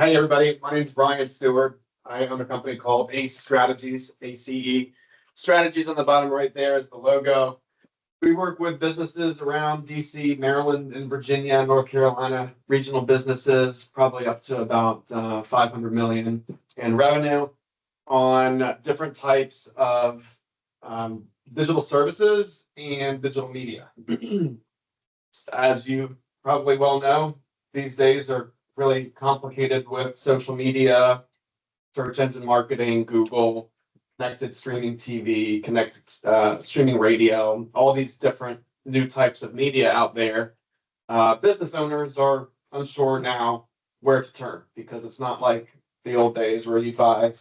Hey everybody, my name is Brian Stewart. I own a company called ACE Strategies, ACE. Strategies on the bottom right there is the logo. We work with businesses around DC, Maryland, and Virginia, North Carolina, regional businesses, probably up to about 500 million in revenue on different types of digital services and digital media. As you probably well know, these days are really complicated with social media, search engine marketing, Google, connected streaming TV, connected streaming radio, all these different new types of media out there. Business owners are unsure now where to turn because it's not like the old days where you buy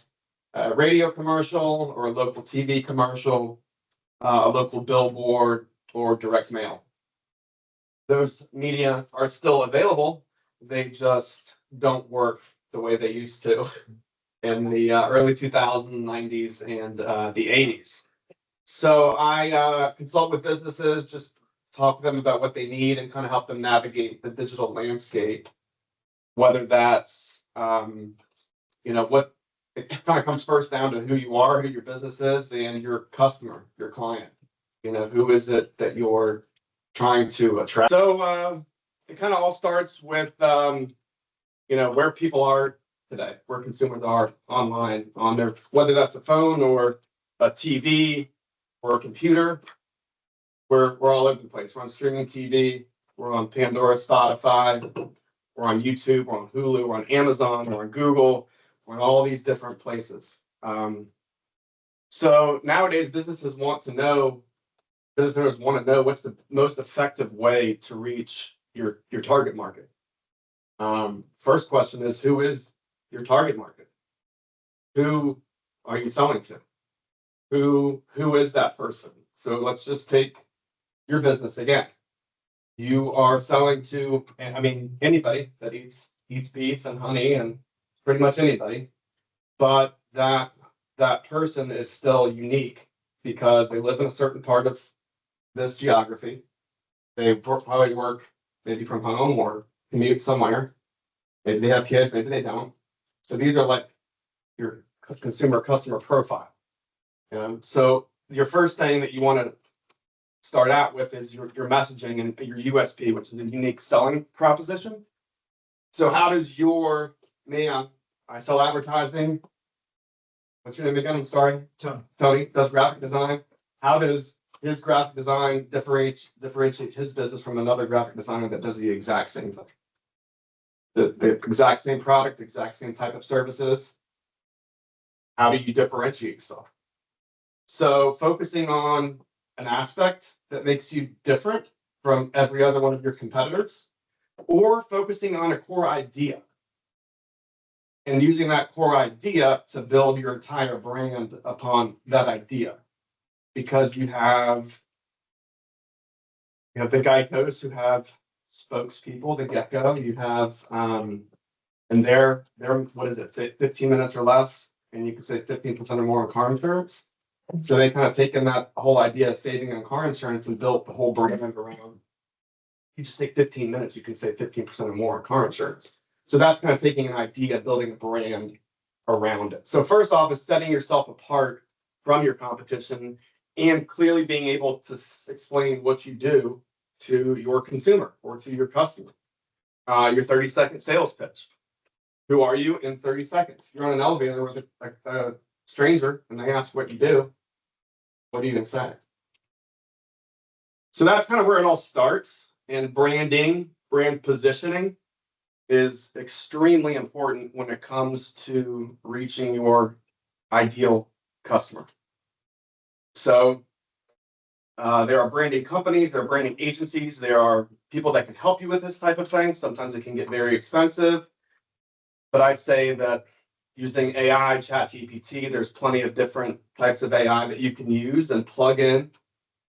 a radio commercial or a local TV commercial, a local billboard, or direct mail. Those media are still available. They just don't work the way they used to in the early 2000s, 90s, and the 80s. So I consult with businesses, just talk to them about what they need and kind of help them navigate the digital landscape, whether that's, what it kind of comes first down to who you are, who your business is, and your customer, your client. Who is it that you're trying to attract? So it kind of all starts with, where people are today, where consumers are online on their, whether that's a phone or a TV or a computer. We're all over the place. We're on streaming TV. We're on Pandora, Spotify. We're on YouTube. We're on Hulu. We're on Amazon. We're on Google. We're on all these different places. So nowadays, businesses want to know what's the most effective way to reach your target market. First question is, who is your target market? Who are you selling to? Who is that person? So let's just take your business again. You are selling to, anybody that eats beef and honey, and pretty much anybody, but that person is still unique because they live in a certain part of this geography. They probably work maybe from home or commute somewhere. Maybe they have kids, maybe they don't. So these are like your customer profile. So your first thing that you want to start out with is your messaging and your USP, which is a unique selling proposition. So how does your man, I sell advertising. What's your name again? I'm sorry. Tony does graphic design. How does his graphic design differentiate his business from another graphic designer that does the exact same thing? The exact same product, exact same type of services. How do you differentiate yourself? So focusing on an aspect that makes you different from every other one of your competitors, or focusing on a core idea and using that core idea to build your entire brand upon that idea. Because you have the Geicos who have spokespeople, the get-go, you have and they're what is it, say 15 minutes or less, and you can say 15% or more on car insurance. So they kind of taken that whole idea of saving on car insurance and built the whole brand around. You just take 15 minutes, you can save 15% or more on car insurance. So that's kind of taking an idea, building a brand around it. So first off is setting yourself apart from your competition and clearly being able to explain what you do to your consumer or to your customer. Your 30-second sales pitch. Who are you in 30 seconds? You're on an elevator with a stranger and they ask what you do. What are you going to say? So that's kind of where it all starts. And branding, brand positioning is extremely important when it comes to reaching your ideal customer. So there are branding companies, there are branding agencies, there are people that can help you with this type of thing. Sometimes it can get very expensive, but I'd say that using AI, ChatGPT, there's plenty of different types of AI that you can use and plug in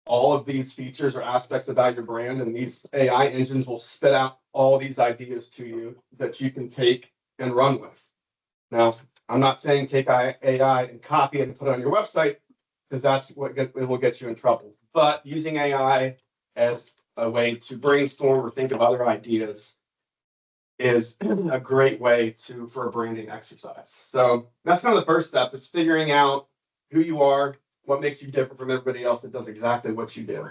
all of these features or aspects about your brand, and these AI engines will spit out all these ideas to you that you can take and run with. Now, I'm not saying take AI and copy it and put it on your website, because that's what it will get you in trouble. But using AI as a way to brainstorm or think of other ideas is a great way for a branding exercise. So that's kind of the first step, is figuring out who you are, what makes you different from everybody else that does exactly what you do.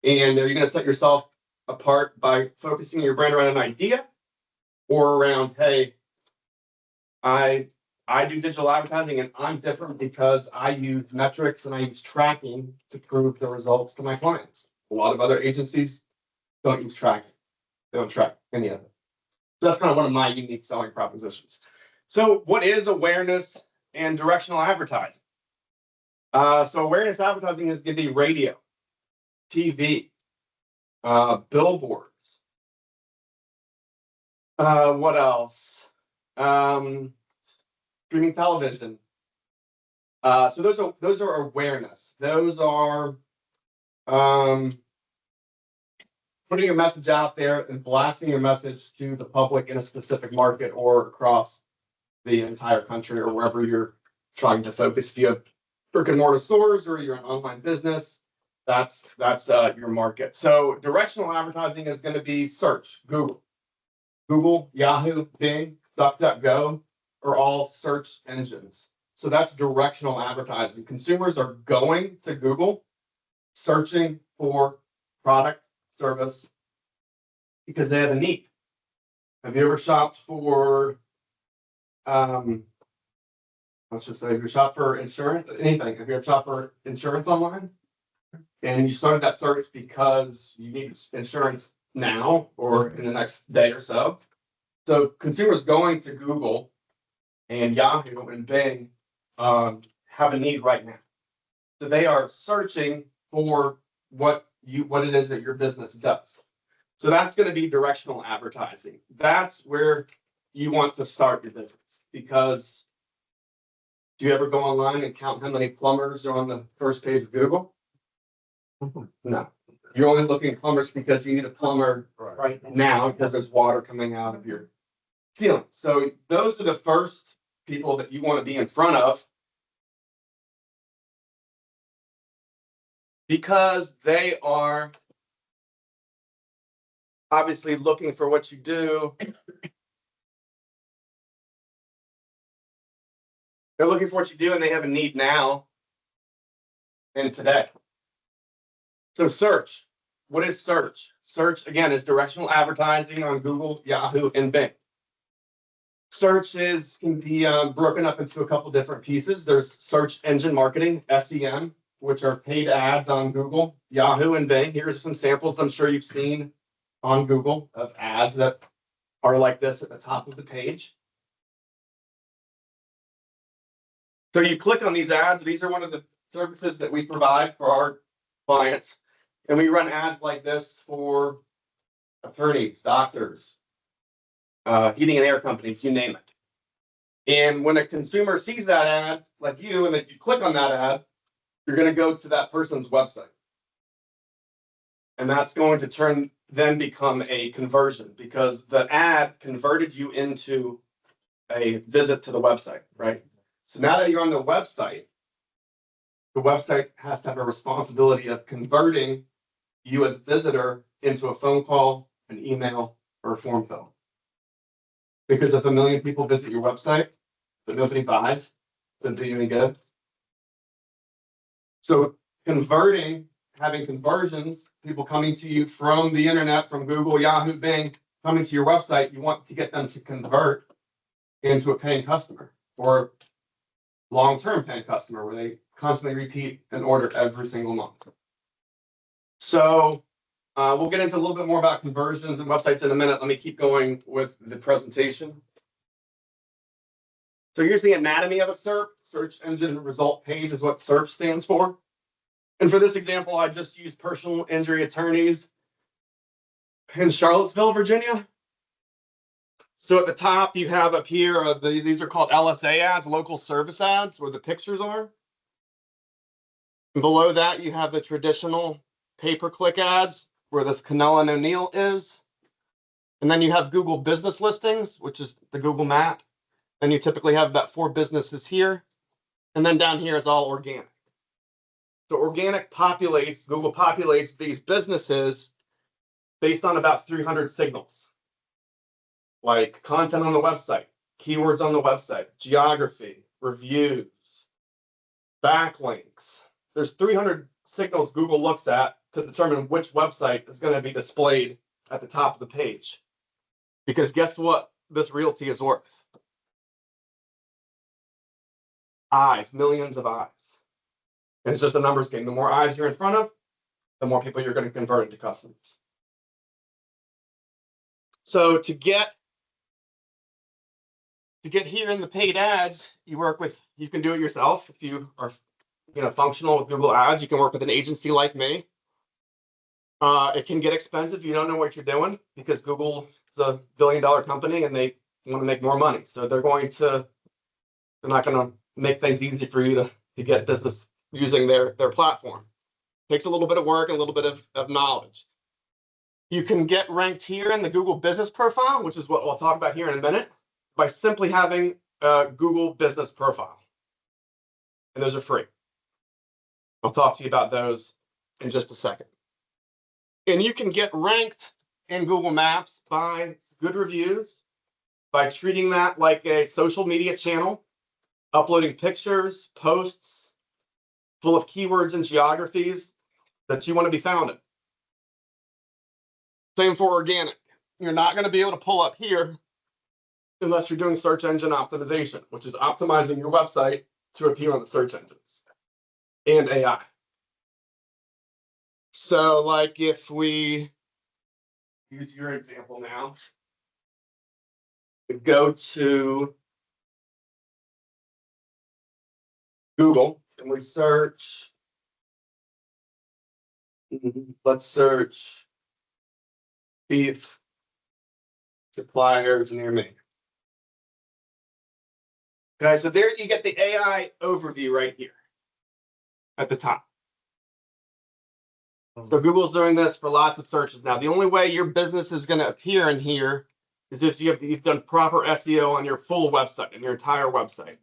And are you going to set yourself apart by focusing your brand around an idea, or around, hey, I do digital advertising and I'm different because I use metrics and I use tracking to prove the results to my clients. A lot of other agencies don't use tracking. They don't track any of it. So that's kind of one of my unique selling propositions. So what is awareness and directional advertising? So awareness advertising is going to be radio, TV, billboards. What else? Streaming television. So those are awareness. Those are putting your message out there and blasting your message to the public in a specific market or across the entire country or wherever you're trying to focus. If you have brick and mortar stores or you're an online business, that's your market. So directional advertising is going to be search, Google, Yahoo, Bing, DuckDuckGo are all search engines. So that's directional advertising. Consumers are going to Google, searching for product, service, because they have a need. Have you ever shopped for, let's just say, if you shop for insurance, anything, have you ever shopped for insurance online? And you started that search because you need insurance now or in the next day or so. So consumers going to Google and Yahoo and Bing have a need right now. So they are searching for what it is that your business does. So that's going to be directional advertising. That's where you want to start your business, because do you ever go online and count how many plumbers are on the first page of Google? No. You're only looking at plumbers because you need a plumber right now because there's water coming out of your ceiling. So those are the first people that you want to be in front of, because they are obviously looking for what you do. They're looking for what you do and they have a need now and today. So search. What is search? Search, again, is directional advertising on Google, Yahoo, and Bing. Search can be broken up into a couple different pieces. There's search engine marketing, SEM, which are paid ads on Google, Yahoo, and Bing. Here's some samples I'm sure you've seen on Google of ads that are like this at the top of the page. So you click on these ads. These are one of the services that we provide for our clients. And we run ads like this for attorneys, doctors, heating and air companies, you name it. And when a consumer sees that ad, like you, and then you click on that ad, you're going to go to that person's website. And that's going to then become a conversion, because the ad converted you into a visit to the website, right? So now that you're on the website has to have a responsibility of converting you as a visitor into a phone call, an email, or a form fill. Because if 1 million people visit your website, but nobody buys, doesn't do you any good. So having conversions, people coming to you from the internet, from Google, Yahoo, Bing, coming to your website, you want to get them to convert into a paying customer, or long-term paying customer, where they constantly repeat an order every single month. So we'll get into a little bit more about conversions and websites in a minute. Let me keep going with the presentation. So here's the anatomy of a SERP. Search engine result page is what SERP stands for. And for this example, I just used personal injury attorneys in Charlottesville, Virginia. So at the top, you have up here, these are called LSA ads, local service ads, where the pictures are. And below that, you have the traditional pay-per-click ads, where this Canella and O'Neill is. And then you have Google business listings, which is the Google map. And you typically have about 4 businesses here. And then down here is all organic. So organic Google populates these businesses based on about 300 signals. like content on the website, keywords on the website, geography, reviews, backlinks. There's 300 signals Google looks at to determine which website is going to be displayed at the top of the page. Because guess what this realty is worth? Eyes, millions of eyes. And it's just a numbers game. The more eyes you're in front of, the more people you're going to convert into customers. So to get here in the paid ads, you can do it yourself. If you are functional with Google Ads, you can work with an agency like me. It can get expensive if you don't know what you're doing, because Google is a billion-dollar company and they want to make more money. So they're not going to make things easy for you to get business using their platform. It takes a little bit of work and a little bit of knowledge. You can get ranked here in the Google business profile, which is what we'll talk about here in a minute, by simply having a Google business profile. And those are free. I'll talk to you about those in just a second. And you can get ranked in Google Maps by good reviews, by treating that like a social media channel, uploading pictures, posts full of keywords and geographies that you want to be found in. Same for organic. You're not going to be able to pull up here unless you're doing search engine optimization, which is optimizing your website to appear on the search engines and AI. So like if we use your example now, we go to Google and we search, let's search beef suppliers near me. Okay, so there you get the AI overview right here at the top. So Google's doing this for lots of searches now. The only way your business is going to appear in here is if you've done proper SEO on your full website and your entire website.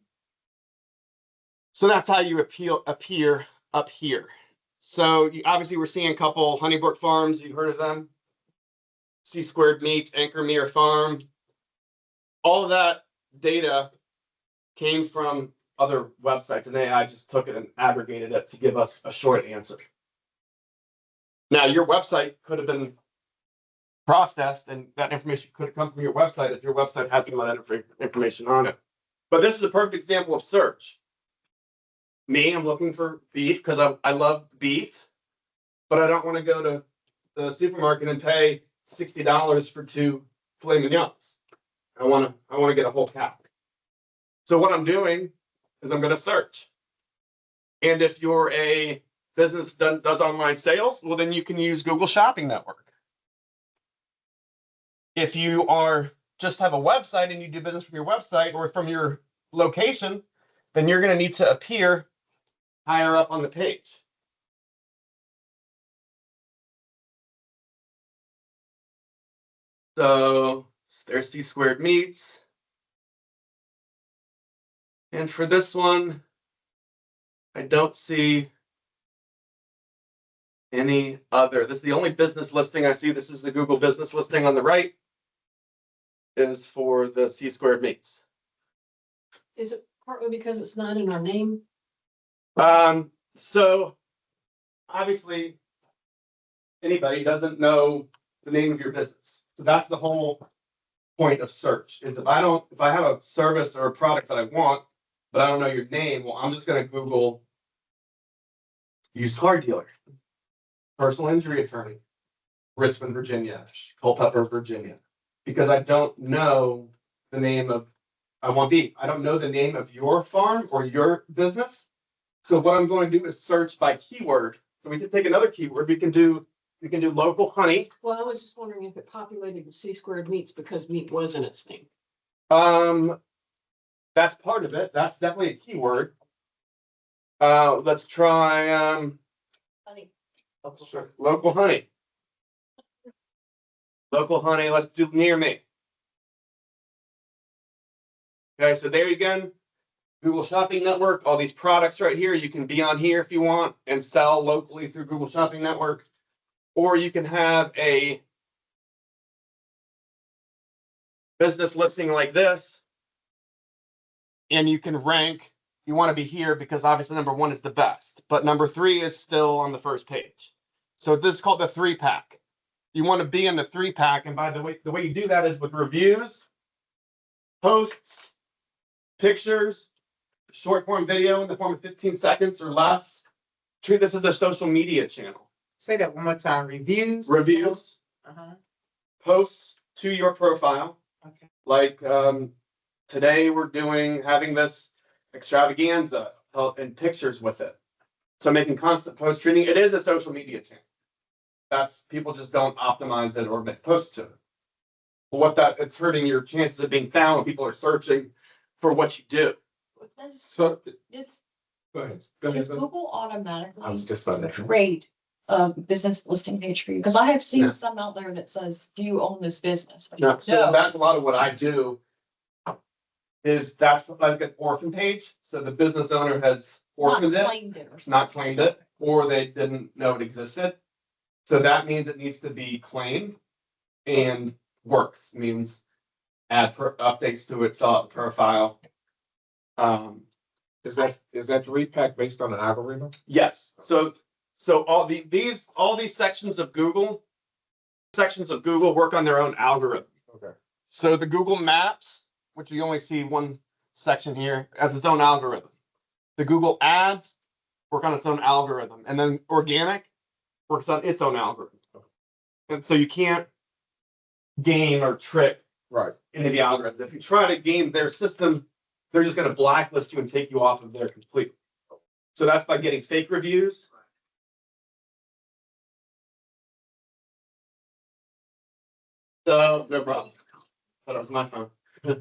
So that's how you appear up here. So obviously we're seeing a couple Honeybrook Farms. You've heard of them. C Squared Meats, Anchor Mere Farm. All of that data came from other websites, and AI just took it and aggregated it to give us a short answer. Now, your website could have been processed, and that information could have come from your website if your website had some of that information on it. But this is a perfect example of search. Me, I'm looking for beef because I love beef, but I don't want to go to the supermarket and pay $60 for 2 filet mignons. I want to get a whole cow. So what I'm doing is I'm going to search. And if you're a business that does online sales, well, then you can use Google Shopping Network. If you just have a website and you do business from your website or from your location, then you're going to need to appear higher up on the page. So there's C Squared Meats. And for this one, I don't see any other. This is the only business listing I see. This is the Google business listing on the right, is for the C Squared Meats. Is it partly because it's not in our name? So obviously anybody doesn't know the name of your business. So that's the whole point of search, is if I have a service or a product that I want, but I don't know your name, well, I'm just going to Google used car dealer, personal injury attorney, Richmond, Virginia, Culpeper, Virginia, because I don't know the name of, I want beef. I don't know the name of your farm or your business. So what I'm going to do is search by keyword. So we can take another keyword. We can do local honey. Well, I was just wondering if it populated the C Squared Meats because meat was in its name. That's part of it. That's definitely a keyword. Let's try Honey. local honey. Local honey. Let's do near me. Okay, so there you go. Google Shopping Network, all these products right here. You can be on here if you want and sell locally through Google Shopping Network. Or you can have a business listing like this. And you can rank, you want to be here because obviously number one is the best, but number three is still on the first page. So this is called the 3-pack. You want to be in the 3-pack. And by the way you do that is with reviews, posts, pictures, short form video in the form of 15 seconds or less. Treat this as a social media channel. Say that one more time. Reviews. Reviews, posts to your profile. Okay. Like today we're having this extravaganza and pictures with it. So making constant post treating, it is a social media channel. That's people just don't optimize it or make posts to it. But it's hurting your chances of being found when people are searching for what you do. So Does, go ahead. does Google automatically I was just about to. create a business listing page for you? Because I have seen Yeah. some out there that says, do you own this business? No, so No. that's a lot of what I do. That's like an orphan page. So the business owner has Not orphaned it, claimed it or something. not claimed it, or they didn't know it existed. So that means it needs to be claimed and worked, means add updates to it, fill out the profile. Is that 3-pack based on an algorithm? Yes, so all these sections of Google work on their own algorithm. Okay. So the Google Maps, which you only see one section here, has its own algorithm. The Google Ads work on its own algorithm, and then organic works on its own algorithm. And so you can't game or trick Right. any of the algorithms. If you try to game their system, they're just going to blacklist you and take you off of there completely. So that's by getting fake reviews. So no problem. But it was my phone.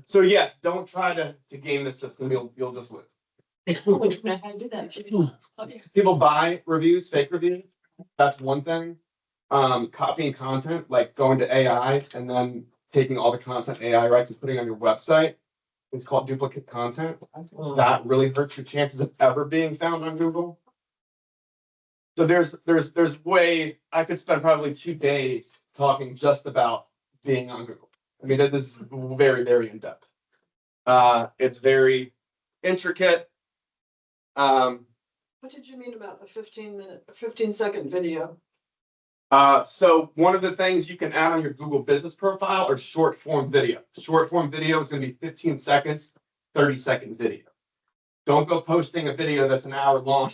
So yes, don't try to game the system. You'll just lose. I don't know how to do that. Okay. People buy reviews, fake reviews. That's one thing. Copying content, like going to AI and then taking all the content AI writes and putting on your website. It's called duplicate content. That really hurts your chances of ever being found on Google. So there's way I could spend probably 2 days talking just about being on Google. I mean, this is very, very in depth. It's very intricate. What did you mean about the 15-second video? So one of the things you can add on your Google business profile are short form video. Short form video is going to be 15 seconds, 30-second video. Don't go posting a video that's an hour long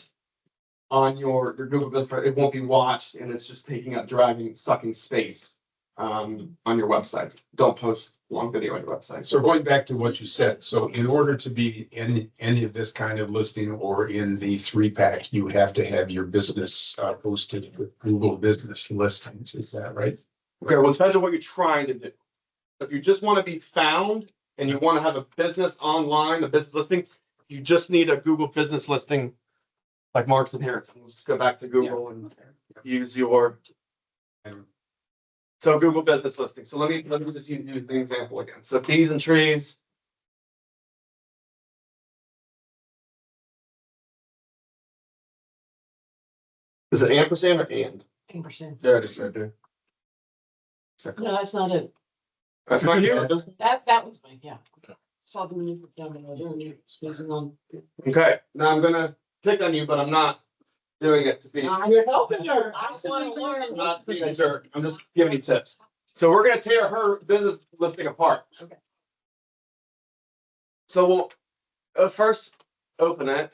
on your Google business profile. It won't be watched and it's just taking up sucking space on your website. Don't post long video on your website. So going back to what you said, so in order to be in any of this kind of listing or in the 3-pack, you have to have your business posted with Google Business Listings. Is that right? Okay, well, it depends on what you're trying to do. If you just want to be found and you want to have a business online, a business listing, you just need a Google business listing like Marks and Harrison. We'll just go back to Google and use your. So Google business listing. So let me just use the example again. So peas and trees. Is it ampersand or and? 10%. There it is right there. No, that's not it. That's not you. That was mine, yeah. Saw the maneuver down there. Squeezing on. Okay, now I'm gonna pick on you, but I'm not doing it to be. You're helping her. I want to learn. I'm not being a jerk. I'm just giving you tips. So we're gonna tear her business listing apart. Okay. So we'll first open it.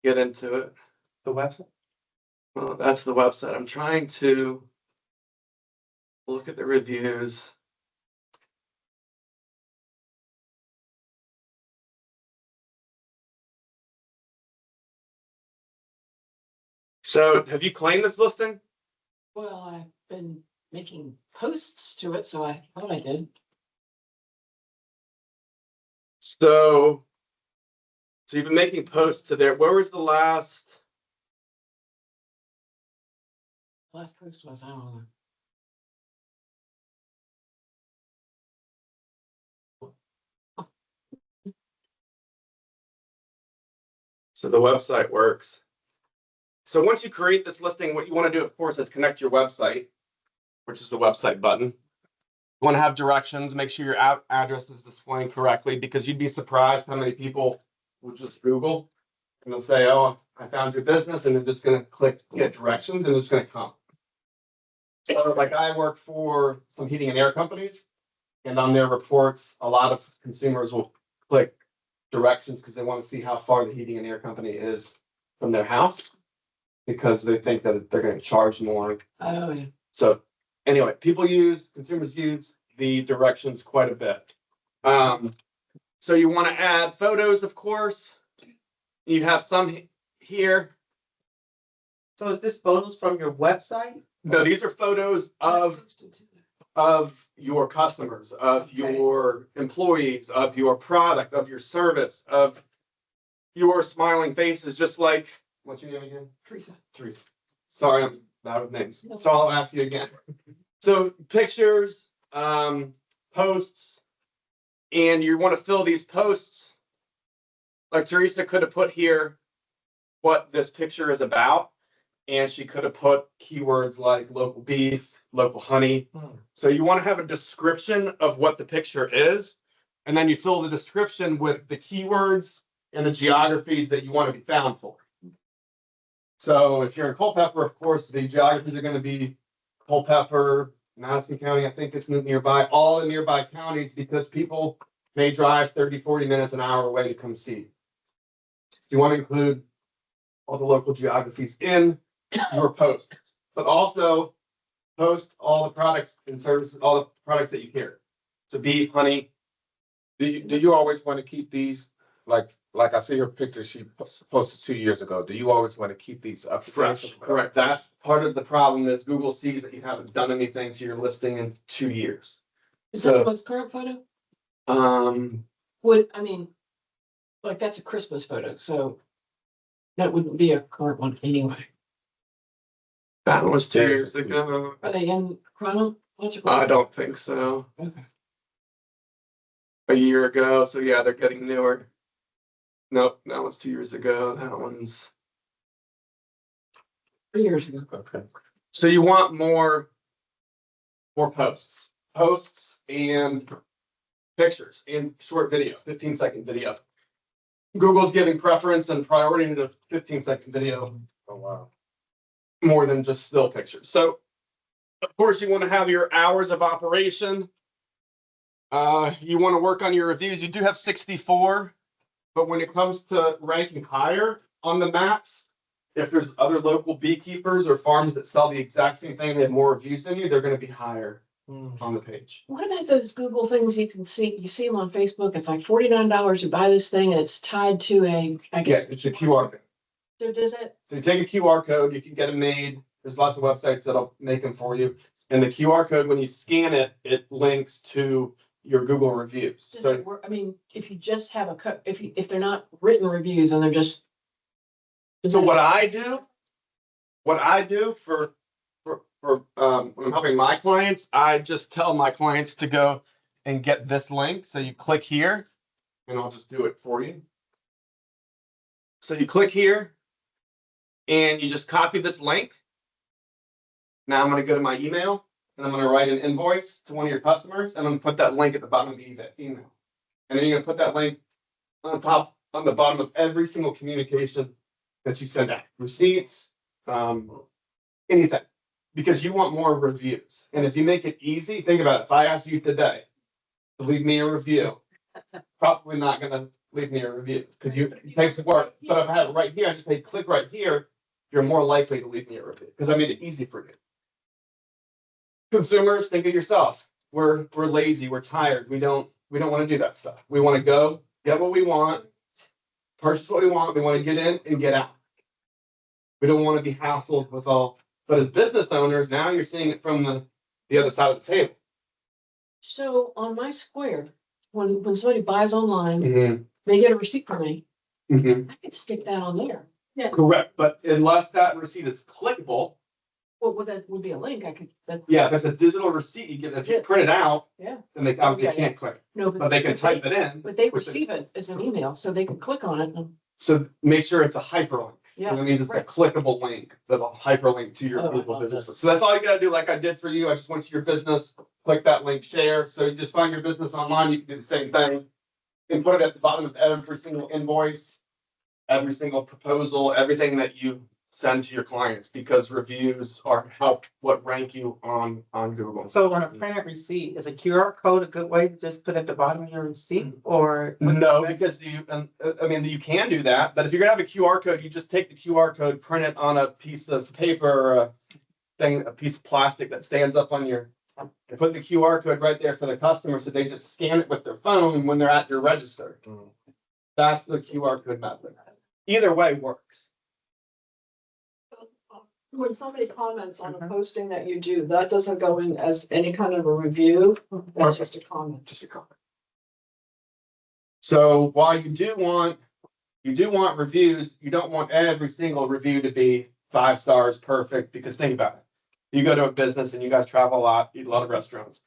Get into it. The website? Well, that's the website. I'm trying to look at the reviews. So have you claimed this listing? Well, I've been making posts to it, so I thought I did. So you've been making posts to there. Where was the last? Last post was, I don't know. So the website works. So once you create this listing, what you want to do, of course, is connect your website, which is the website button. You want to have directions, make sure your address is displaying correctly, because you'd be surprised how many people will just Google and they'll say, oh, I found your business, and they're just going to click get directions and it's going to come. So like I work for some heating and air companies, and on their reports, a lot of consumers will click directions because they want to see how far the heating and air company is from their house, because they think that they're going to charge more. Oh, yeah. So anyway, consumers use the directions quite a bit. So you want to add photos, of course. You have some here. So is this photos from your website? No, these are photos of your customers, of Okay. your employees, of your product, of your service, of your smiling faces, just like, what's your name again? Teresa. Teresa. Sorry, I'm bad with names. So I'll ask you again. So pictures, posts, and you want to fill these posts. Like Teresa could have put here what this picture is about, and she could have put keywords like local beef, local honey. So you want to have a description of what the picture is, and then you fill the description with the keywords and the geographies that you want to be found for. So if you're in Culpeper, of course, the geographies are going to be Culpeper, Madison County, I think it's nearby, all the nearby counties, because people may drive 30, 40 minutes, an hour away to come see. So you want to include all the local geographies in your post, but also post all the products and services, all the products that you carry. So beef, honey. Do you always want to keep these, like I see her picture she posted 2 years ago. Do you always want to keep these up to date? Fresh, correct. That's part of the problem is Google sees that you haven't done anything to your listing in 2 years. Is that the So, most current photo? um, Like that's a Christmas photo, so that wouldn't be a current one anyway. that was 2 Yes, years it's 2 ago. Are they in chronological? I don't think so. Okay. A year ago, so yeah, they're getting newer. Nope, that was 2 years ago. That one's. 3 years ago. Okay. So you want more posts and pictures and short video, 15-second video. Google's giving preference and priority to 15-second video Oh, wow. more than just still pictures. So of course you want to have your hours of operation. You want to work on your reviews. You do have 64, but when it comes to ranking higher on the maps, if there's other local beekeepers or farms that sell the exact same thing, they have more reviews than you, they're going to be higher on the page. What about those Google things you can see? You see them on Facebook. It's like $49 to buy this thing, and it's tied to I Yeah, guess. it's a QR code. So does it? So you take a QR code, you can get them made. There's lots of websites that'll make them for you. And the QR code, when you scan it, it links to your Google reviews. Does So it work? I mean, if you just have if they're not written reviews and they're just. what I do for when I'm helping my clients, I just tell my clients to go and get this link. So you click here, and I'll just do it for you. So you click here, and you just copy this link. Now I'm going to go to my email, and I'm going to write an invoice to one of your customers, and I'm going to put that link at the bottom of the email. And then you're going to put that link on the bottom of every single communication that you send out. Receipts, anything. Because you want more reviews. And if you make it easy, think about it. If I asked you today to leave me a review, probably not going to leave me a review because it takes work. But if I have it right here, I just say click right here, you're more likely to leave me a review because I made it easy for you. Consumers, think of yourself. We're lazy, we're tired. We don't want to do that stuff. We want to go get what we want, purchase what we want. We want to get in and get out. We don't want to be hassled with all. But as business owners, now you're seeing it from the other side of the table. So on my Square, when somebody buys online, Mm-hmm. they get a receipt from me. Mm-hmm. I could stick that on there. Yeah. Correct, but unless that receipt is clickable, Well, that would be a link. I could. yeah, if it's a digital receipt, you get if you print it out, Yeah. then they obviously can't click, No, but they can type it in. But they which receive it as an email, so they can click on it. So make sure it's a hyperlink. Yeah. It means it's a right. clickable link with a hyperlink to your Oh, I Google love business. this. So that's all you gotta do, like I did for you. I just went to your business, click that link, share. So you just find your business online. You can do the same thing. You can put it at the bottom of every single invoice, every single proposal, everything that you send to your clients, because reviews are what rank you on Google. So on a printed receipt, is a QR code a good way to just put at the bottom of your receipt or? what's the No, best- because I mean, you can do that, but if you're gonna have a QR code, you just take the QR code, print it on a piece of paper or a piece of plastic that stands up on your, and put the QR code right there for the customer, so they just scan it with their phone when they're at your register. That's the QR code method. Either way works. When somebody comments on a Mhm. posting that you do, that doesn't go in as any kind of a review, that's just a comment. Just a comment. So while you do want reviews, you don't want every single review to be 5 stars, perfect, because think about it. You go to a business and you guys travel a lot, eat a lot of restaurants.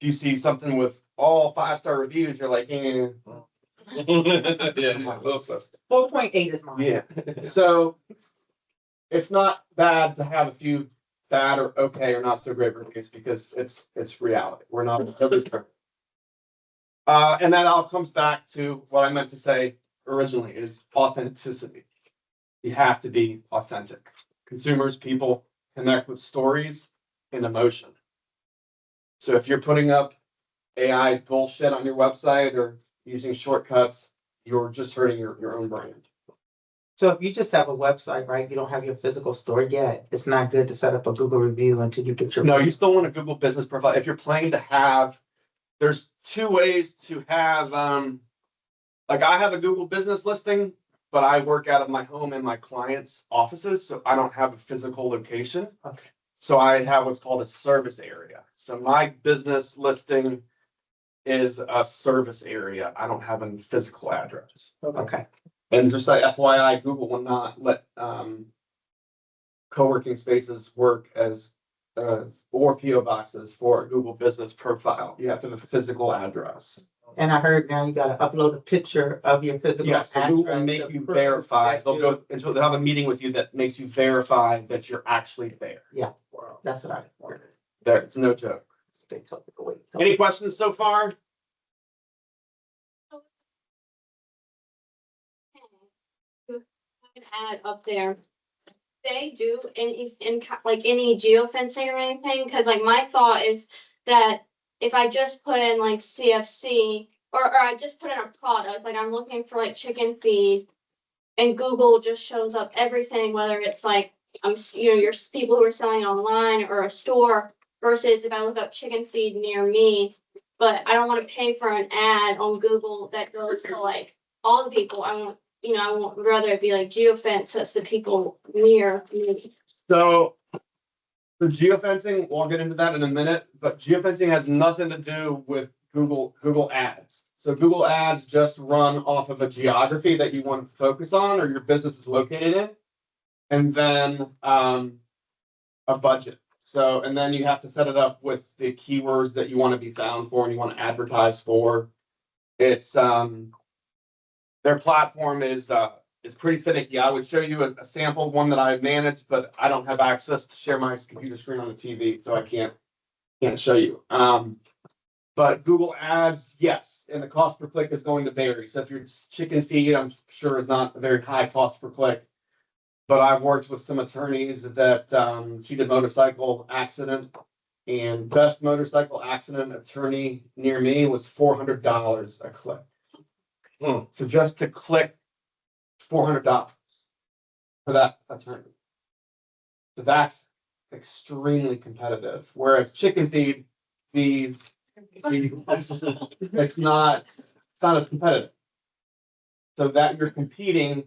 If you see something with all 5-star reviews, you're like, eh. Yeah, little suspect. 4.8 is mine. Yeah, so it's not bad to have a few bad or okay or not so great reviews, because it's reality. We're not, nobody's perfect. And that all comes back to what I meant to say originally, is authenticity. You have to be authentic. Consumers, people connect with stories and emotion. So if you're putting up AI bullshit on your website or using shortcuts, you're just hurting your own brand. So if you just have a website, right, you don't have your physical store yet, it's not good to set up a Google review until you get your. No, you still want a Google business profile. If you're planning to have, there's 2 ways to have, like I have a Google business listing, but I work out of my home in my clients' offices, so I don't have a physical location. Okay. So I have what's called a service area. So my business listing is a service area. I don't have a physical address. Okay, And just like FYI, Google will not let co-working spaces work as or PO boxes for a Google business profile. You have to have a physical address. and I heard now you gotta upload a picture of your physical. Yes, so Google will address make to you prove verify. that They'll you- go, and so they'll have a meeting with you that makes you verify that you're actually there. Yeah, that's what I heard. There, it's no joke. They took it away. Any questions so far? An ad up there. They do like any geofencing or anything, cause like my thought is that if I just put in like CFC or I just put in a product, like I'm looking for like chicken feed. And Google just shows up everything, whether it's like, your people who are selling online or a store. Versus if I look up chicken feed near me, but I don't wanna pay for an ad on Google that goes to like all the people. I want rather it be like geofence, so it's the people near me. So the geofencing, we'll get into that in a minute, but geofencing has nothing to do with Google Ads. So Google Ads just run off of a geography that you want to focus on or your business is located in. And then a budget. So, and then you have to set it up with the keywords that you want to be found for and you want to advertise for. It's their platform is pretty finicky. I would show you a sample one that I've managed, but I don't have access to share my computer screen on the TV, so I can't show you. But Google Ads, yes, and the cost per click is going to vary. So if your chicken feed, I'm sure is not a very high cost per click. But I've worked with some attorneys that cheated motorcycle accident, and best motorcycle accident attorney near me was $400 a click. So just to click $400 for that attorney. So that's extremely competitive. Whereas chicken feed, it's not as competitive. So that you're competing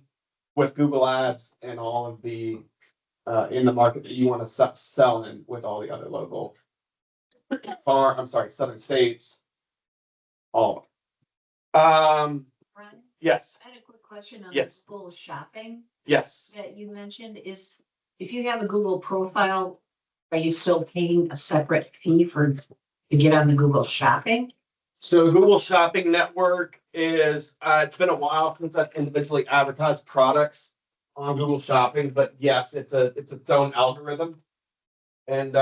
with Google Ads and all of the in the market that you want to sell in with all the other local southern states. All of them. Ron, Yes, I had a quick question on the Yes. Google shopping yes. that you mentioned is, if you have a Google profile, are you still paying a separate fee to get on the Google shopping? So Google Shopping Network is, it's been a while since I've individually advertised products. on Google Shopping, but yes, it's its own algorithm. And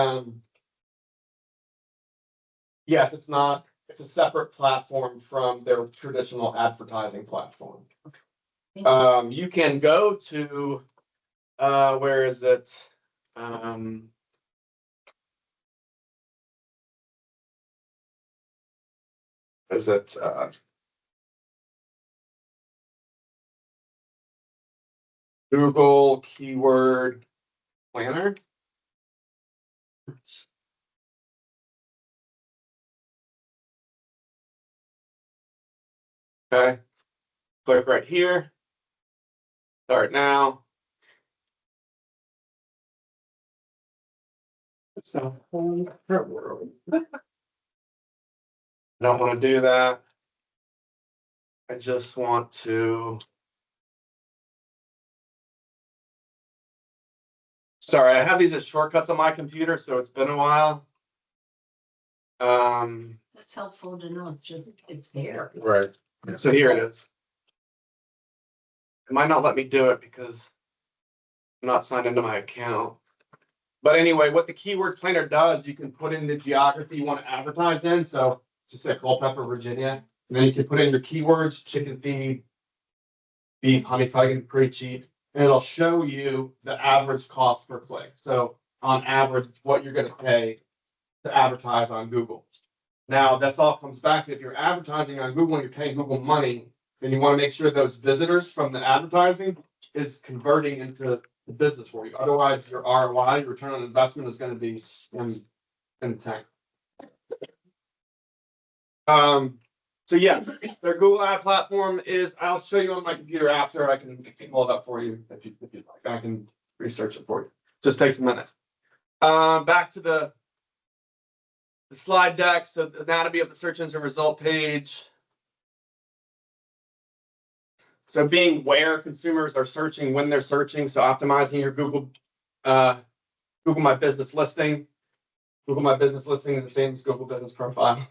yes, it's not, it's a separate platform from their traditional advertising platform. You can go to, where is it? Is it, Google Keyword Planner? Okay, click right here. Start now. It's a whole different world. Don't want to do that. I just want to. Sorry, I have these as shortcuts on my computer, so it's been a while. That's helpful to know, it's there. Right. So here it is. It might not let me do it because I'm not signed into my account. But anyway, what the keyword planner does, you can put in the geography you want to advertise in. So just say Culpeper, Virginia. And then you can put in your keywords, chicken feed, beef, honey fucking pretty cheap. And it'll show you the average cost per click. So on average, what you're going to pay to advertise on Google. Now, that's all comes back to if you're advertising on Google and you're paying Google money, then you want to make sure those visitors from the advertising is converting into the business for you. Otherwise, your ROI, your return on investment, is going to be in the tank. So yeah, their Google Ad platform is, I'll show you on my computer after. I can pull it up for you if you'd like. I can research it for you. Just takes a minute. Back to the slide deck. So the anatomy of the search engine result page. So being where consumers are searching, when they're searching, so optimizing your Google My Business listing. Google My Business listing is the same as Google Business Profile.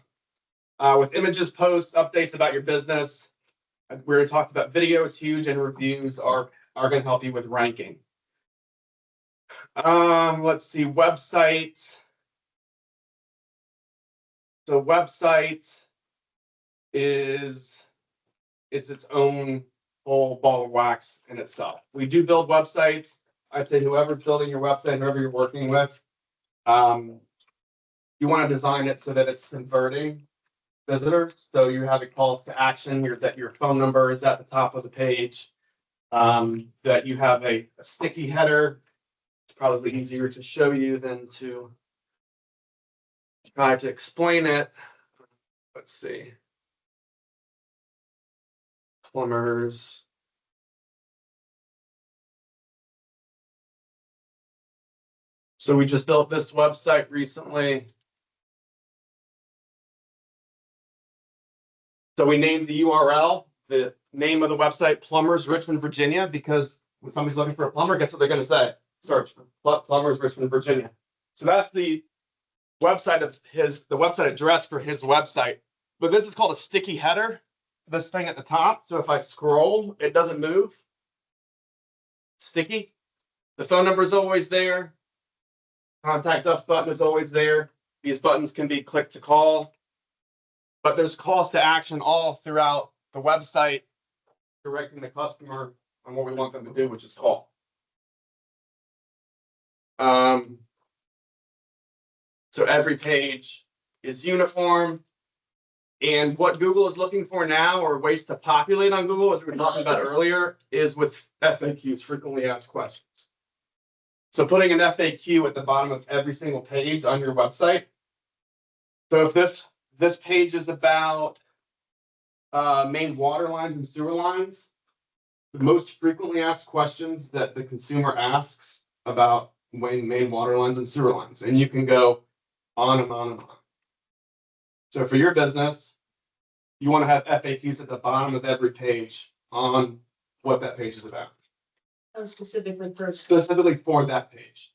With images, posts, updates about your business. We already talked about videos, huge, and reviews are going to help you with ranking. Let's see, website. So website is its own whole ball of wax in itself. We do build websites. I'd say whoever's building your website, whoever you're working with, you want to design it so that it's converting visitors. So you have a calls to action, that your phone number is at the top of the page, that you have a sticky header. It's probably easier to show you than to try to explain it. Let's see. Plumbers. So we just built this website recently. So we named the URL, the name of the website, Plumbers, Richmond, Virginia, because when somebody's looking for a plumber, guess what they're going to say? Search Plumbers, Richmond, Virginia. So that's the website the website address for his website. But this is called a sticky header, this thing at the top. So if I scroll, it doesn't move. Sticky. The phone number is always there. Contact us button is always there. These buttons can be click to call. But there's calls to action all throughout the website, directing the customer on what we want them to do, which is call. So every page is uniform. And what Google is looking for now, or ways to populate on Google, as we were talking about earlier, is with FAQs, frequently asked questions. So putting an FAQ at the bottom of every single page on your website. So if this page is about main water lines and sewer lines, the most frequently asked questions that the consumer asks about main water lines and sewer lines, and you can go on and on and on. So for your business, you want to have FAQs at the bottom of every page on what that page is about. Oh, specifically for. Specifically for that page.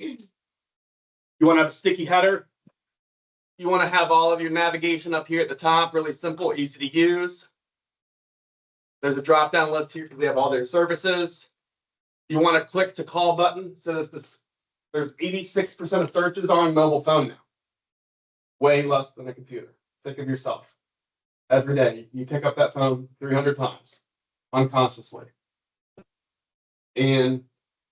You want to have a sticky header. You want to have all of your navigation up here at the top, really simple, easy to use. There's a drop down list here because they have all their services. You want to click to call button. So there's 86% of searches on mobile phone now. Way less than a computer. Think of yourself. Every day, you pick up that phone 300 times unconsciously. And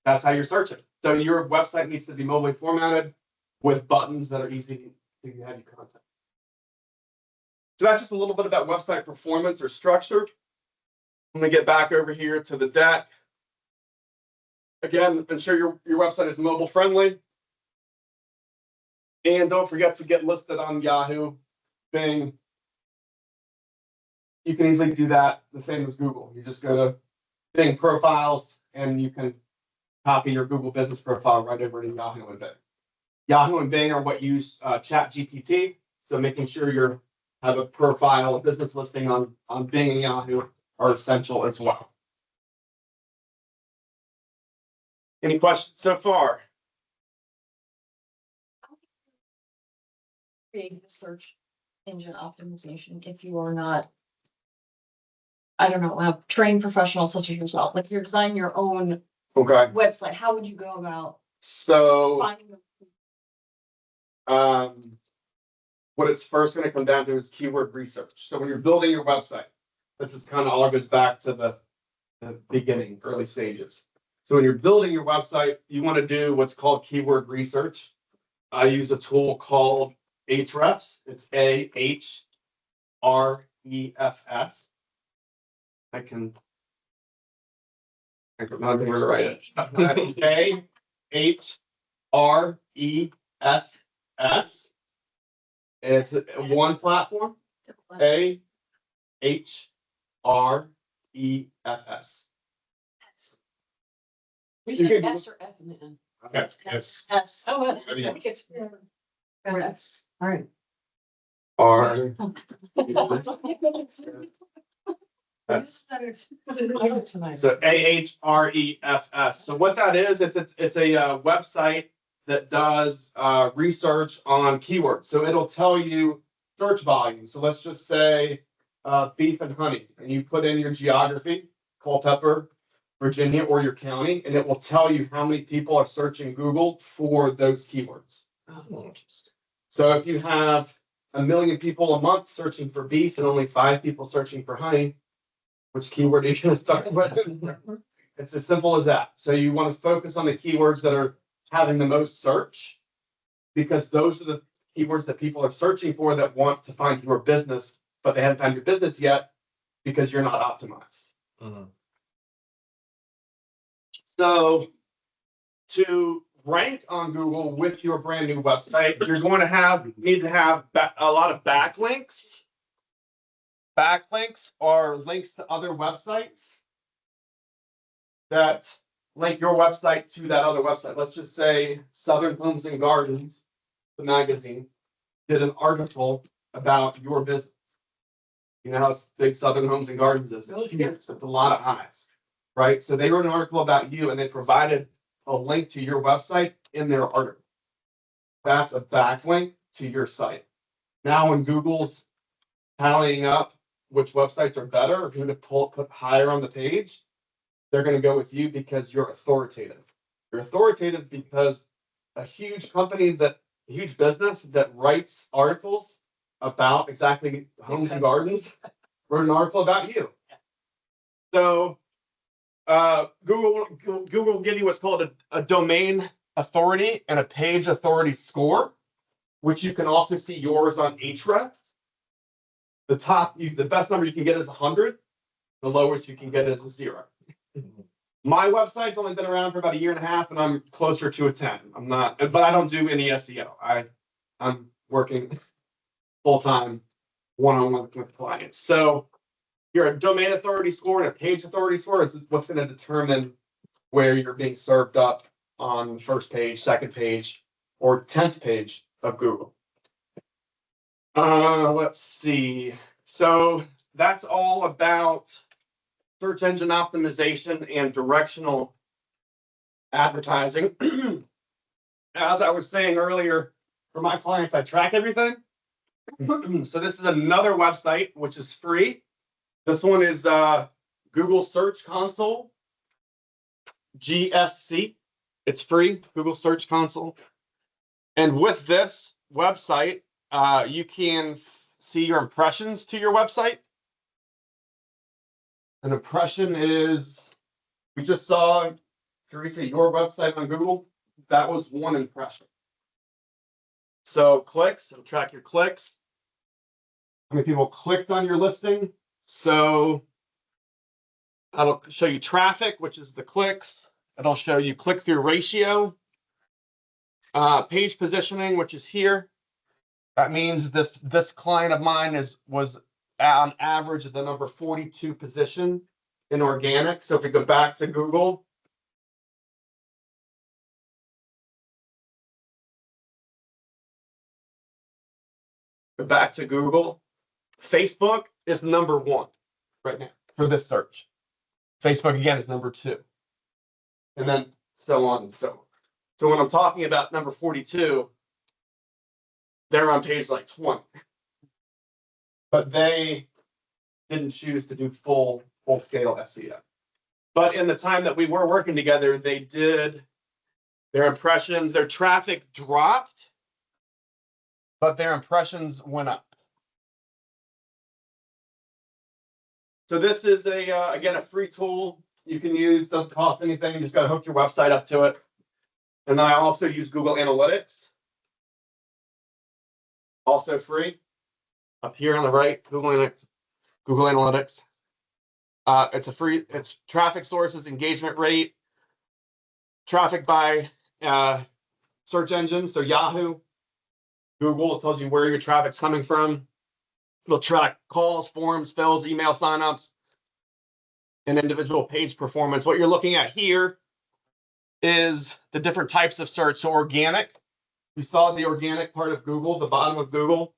that's how you're searching. So your website needs to be mobile formatted with buttons that are easy to have your content. So that's just a little bit about website performance or structure. I'm gonna get back over here to the deck. Again, ensure your website is mobile friendly. And don't forget to get listed on Yahoo, Bing. You can easily do that the same as Google. You just go to Bing profiles and you can copy your Google business profile right over to Yahoo and Bing. Yahoo and Bing are what use ChatGPT. So making sure you have a profile, a business listing on Bing and Yahoo are essential as well. Any questions so far? Creating a search engine optimization if you are not, I don't know, a trained professional such as yourself, like you're designing your own Okay. website, how would you go about So finding the what it's first going to come down to is keyword research. So when you're building your website, this is kind of all goes back to the beginning, early stages. So when you're building your website, you want to do what's called keyword research. I use a tool called Ahrefs. It's Ahrefs. I can not remember to write it. Ahrefs. It's one platform. Ahrefs. You You say can- S or F in the end? Okay, yes. S. Oh, S. Yeah. I think it's. Fs. All right. R. So Ahrefs. So what that is, it's a website that does research on keywords. So it'll tell you search volume. So let's just say beef and honey, and you put in your geography, Culpeper, Virginia, or your county, and it will tell you how many people are searching Google for those keywords. Oh, that's interesting. So if you have 1 million people a month searching for beef and only 5 people searching for honey, which keyword are you going to start with? It's as simple as that. So you want to focus on the keywords that are having the most search, because those are the keywords that people are searching for that want to find your business, but they haven't found your business yet because you're not optimized. So to rank on Google with your brand new website, you're going to need to have a lot of backlinks. Backlinks are links to other websites that link your website to that other website. Let's just say Southern Homes and Gardens, the magazine, did an article about your business. You know how big Southern Homes and Gardens is? It's a lot of eyes, right? So they wrote an article about you and they provided a link to your website in their article. That's a backlink to your site. Now when Google's tallying up which websites are better or who to put higher on the page, they're going to go with you because you're authoritative. You're authoritative because a huge business that writes articles about exactly homes and gardens wrote an article about you. So Google will give you what's called a domain authority and a page authority score, which you can also see yours on Ahrefs. The best number you can get is 100. The lowest you can get is a 0. My website's only been around for about 1.5 years, and I'm closer to a 10. I'm not, but I don't do any SEO. I'm working full time, one-on-one with clients. So your domain authority score and a page authority score is what's going to determine where you're being served up on the first page, second page, or 10th page of Google. Let's see. So that's all about search engine optimization and directional advertising. As I was saying earlier, for my clients, I track everything. So this is another website which is free. This one is Google Search Console, GSC. It's free, Google Search Console. And with this website, you can see your impressions to your website. An impression is, we just saw, Teresa, your website on Google. That was one impression. So clicks, it'll track your clicks. How many people clicked on your listing? So that'll show you traffic, which is the clicks. It'll show you click-through ratio. Page positioning, which is here. That means this client of mine was on average the number 42 position in organic. So if we go back to Google, Facebook is number 1 right now for this search. Facebook again is number 2. And then so on and so on. So when I'm talking about number 42, they're on page like 20. But they didn't choose to do full scale SEO. But in the time that we were working together, they did their impressions, their traffic dropped, but their impressions went up. So this is again, a free tool you can use, doesn't cost anything, you just got to hook your website up to it. And then I also use Google Analytics, also free. Up here on the right, Google Analytics. It's traffic sources, engagement rate, traffic by search engine. So Yahoo, Google, it tells you where your traffic's coming from. It'll track calls, forums, fills, email signups, and individual page performance. What you're looking at here is the different types of search. So organic, you saw the organic part of Google, the bottom of Google.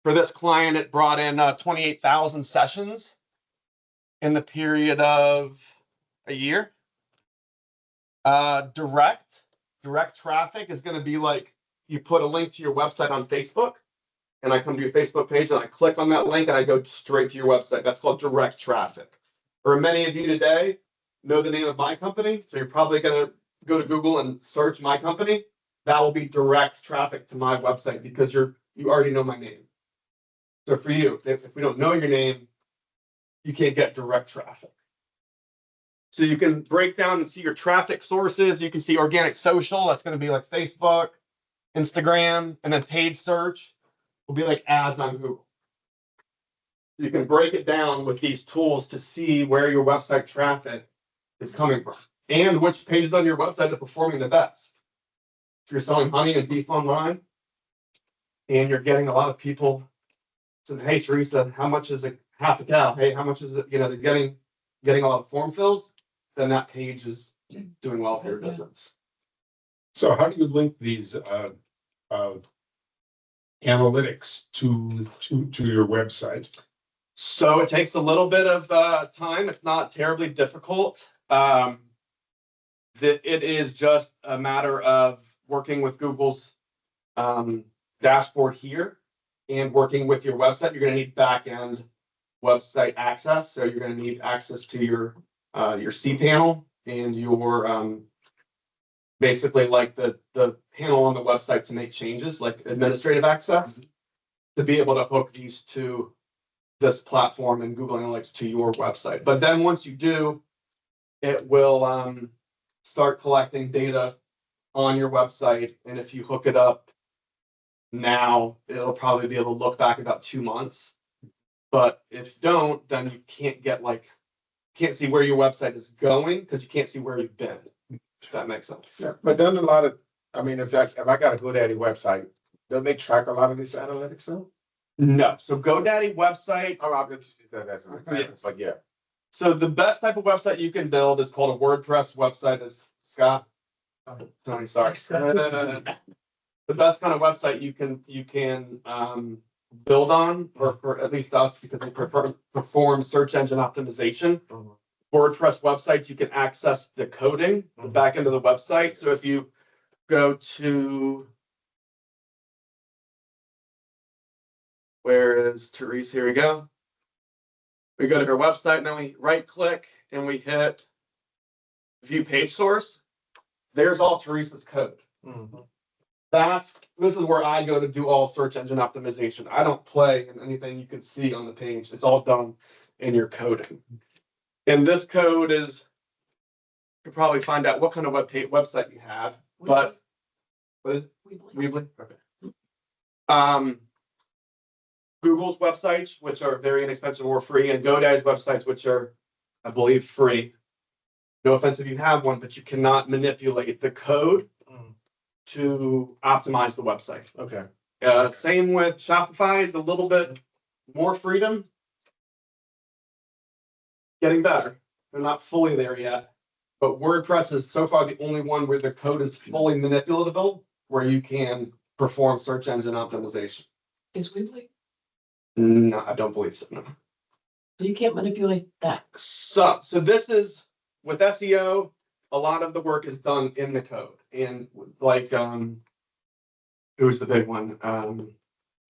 For this client, it brought in 28,000 sessions in the period of a year. Direct traffic is going to be like you put a link to your website on Facebook, and I come to your Facebook page and I click on that link and I go straight to your website. That's called direct traffic. For many of you today, know the name of my company, so you're probably going to go to Google and search my company. That will be direct traffic to my website because you already know my name. So for you, if we don't know your name, you can't get direct traffic. So you can break down and see your traffic sources. You can see organic social. That's going to be like Facebook, Instagram, and then paid search will be like ads on Google. You can break it down with these tools to see where your website traffic is coming from and which pages on your website are performing the best. If you're selling honey and beef online and you're getting a lot of people saying, hey, Teresa, how much is a half a cow? Hey, how much is it? You know, they're getting a lot of form fills, then that page is doing well for your business. So how do you link these analytics to your website? So it takes a little bit of time. It's not terribly difficult. It is just a matter of working with Google's dashboard here and working with your website. You're going to need back-end website access. So you're going to need access to your cPanel and your basically like the panel on the website to make changes, like administrative access, to be able to hook these to this platform and Google Analytics to your website. But then once you do, it will start collecting data on your website. And if you hook it up now, it'll probably be able to look back about 2 months. But if you don't, then you can't see where your website is going because you can't see where you've been. If that makes sense. Yeah, but doesn't a lot of, I mean, if I got a GoDaddy website, don't they track a lot of these analytics though? No. So GoDaddy websites. Oh, I'll just use that as an example, Yes. but yeah. So the best type of website you can build is called a WordPress website. Is Scott? Tony, sorry. The best kind of website you can build on, or for at least us, because we perform search engine optimization. WordPress websites, you can access the coding, the back end of the website. So if you go to, where is Therese? Here we go. We go to her website and then we right click and we hit view page source. There's all Teresa's code. This is where I go to do all search engine optimization. I don't play in anything you can see on the page. It's all done in your coding. And this code is, you can probably find out what kind of website you have, but what is it? Weebly? Okay. Google's websites, which are very inexpensive or free, and GoDaddy's websites, which are, I believe, free. No offense if you have one, but you cannot manipulate the code to optimize the website. Okay. Same with Shopify, is a little bit more freedom. Getting better. They're not fully there yet. But WordPress is so far the only one where the code is fully manipulatable, where you can perform search engine optimization. Is Weebly? No, I don't believe so. No. So you can't manipulate that. So this is with SEO, a lot of the work is done in the code. And like who's the big one?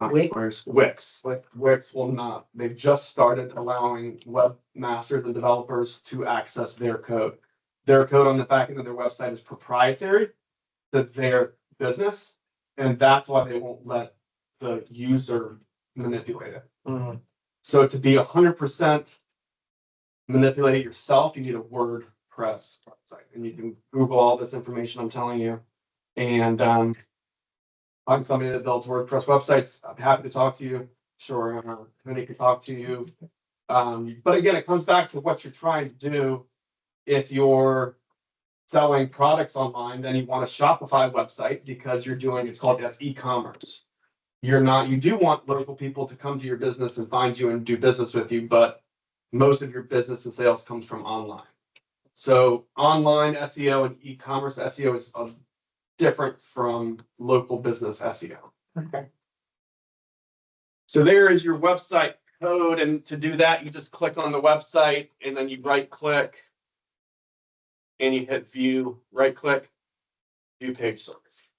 Wix? Wix. Like Wix will not. They've just started allowing webmasters and developers to access their code. Their code on the back end of their website is proprietary to their business, and that's why they won't let the user manipulate it. So to be 100% manipulate it yourself, you need a WordPress website, and you can Google all this information I'm telling you, and find somebody that builds WordPress websites. I'm happy to talk to you. Sure, Vinny can talk to you. But again, it comes back to what you're trying to do. If you're selling products online, then you want a Shopify website because you're doing, that's e-commerce. You do want local people to come to your business and find you and do business with you, but most of your business and sales comes from online. So online SEO and e-commerce SEO is different from local business SEO. Okay. So there is your website code, and to do that, you just click on the website and then you right click and you hit view, right click, view page source.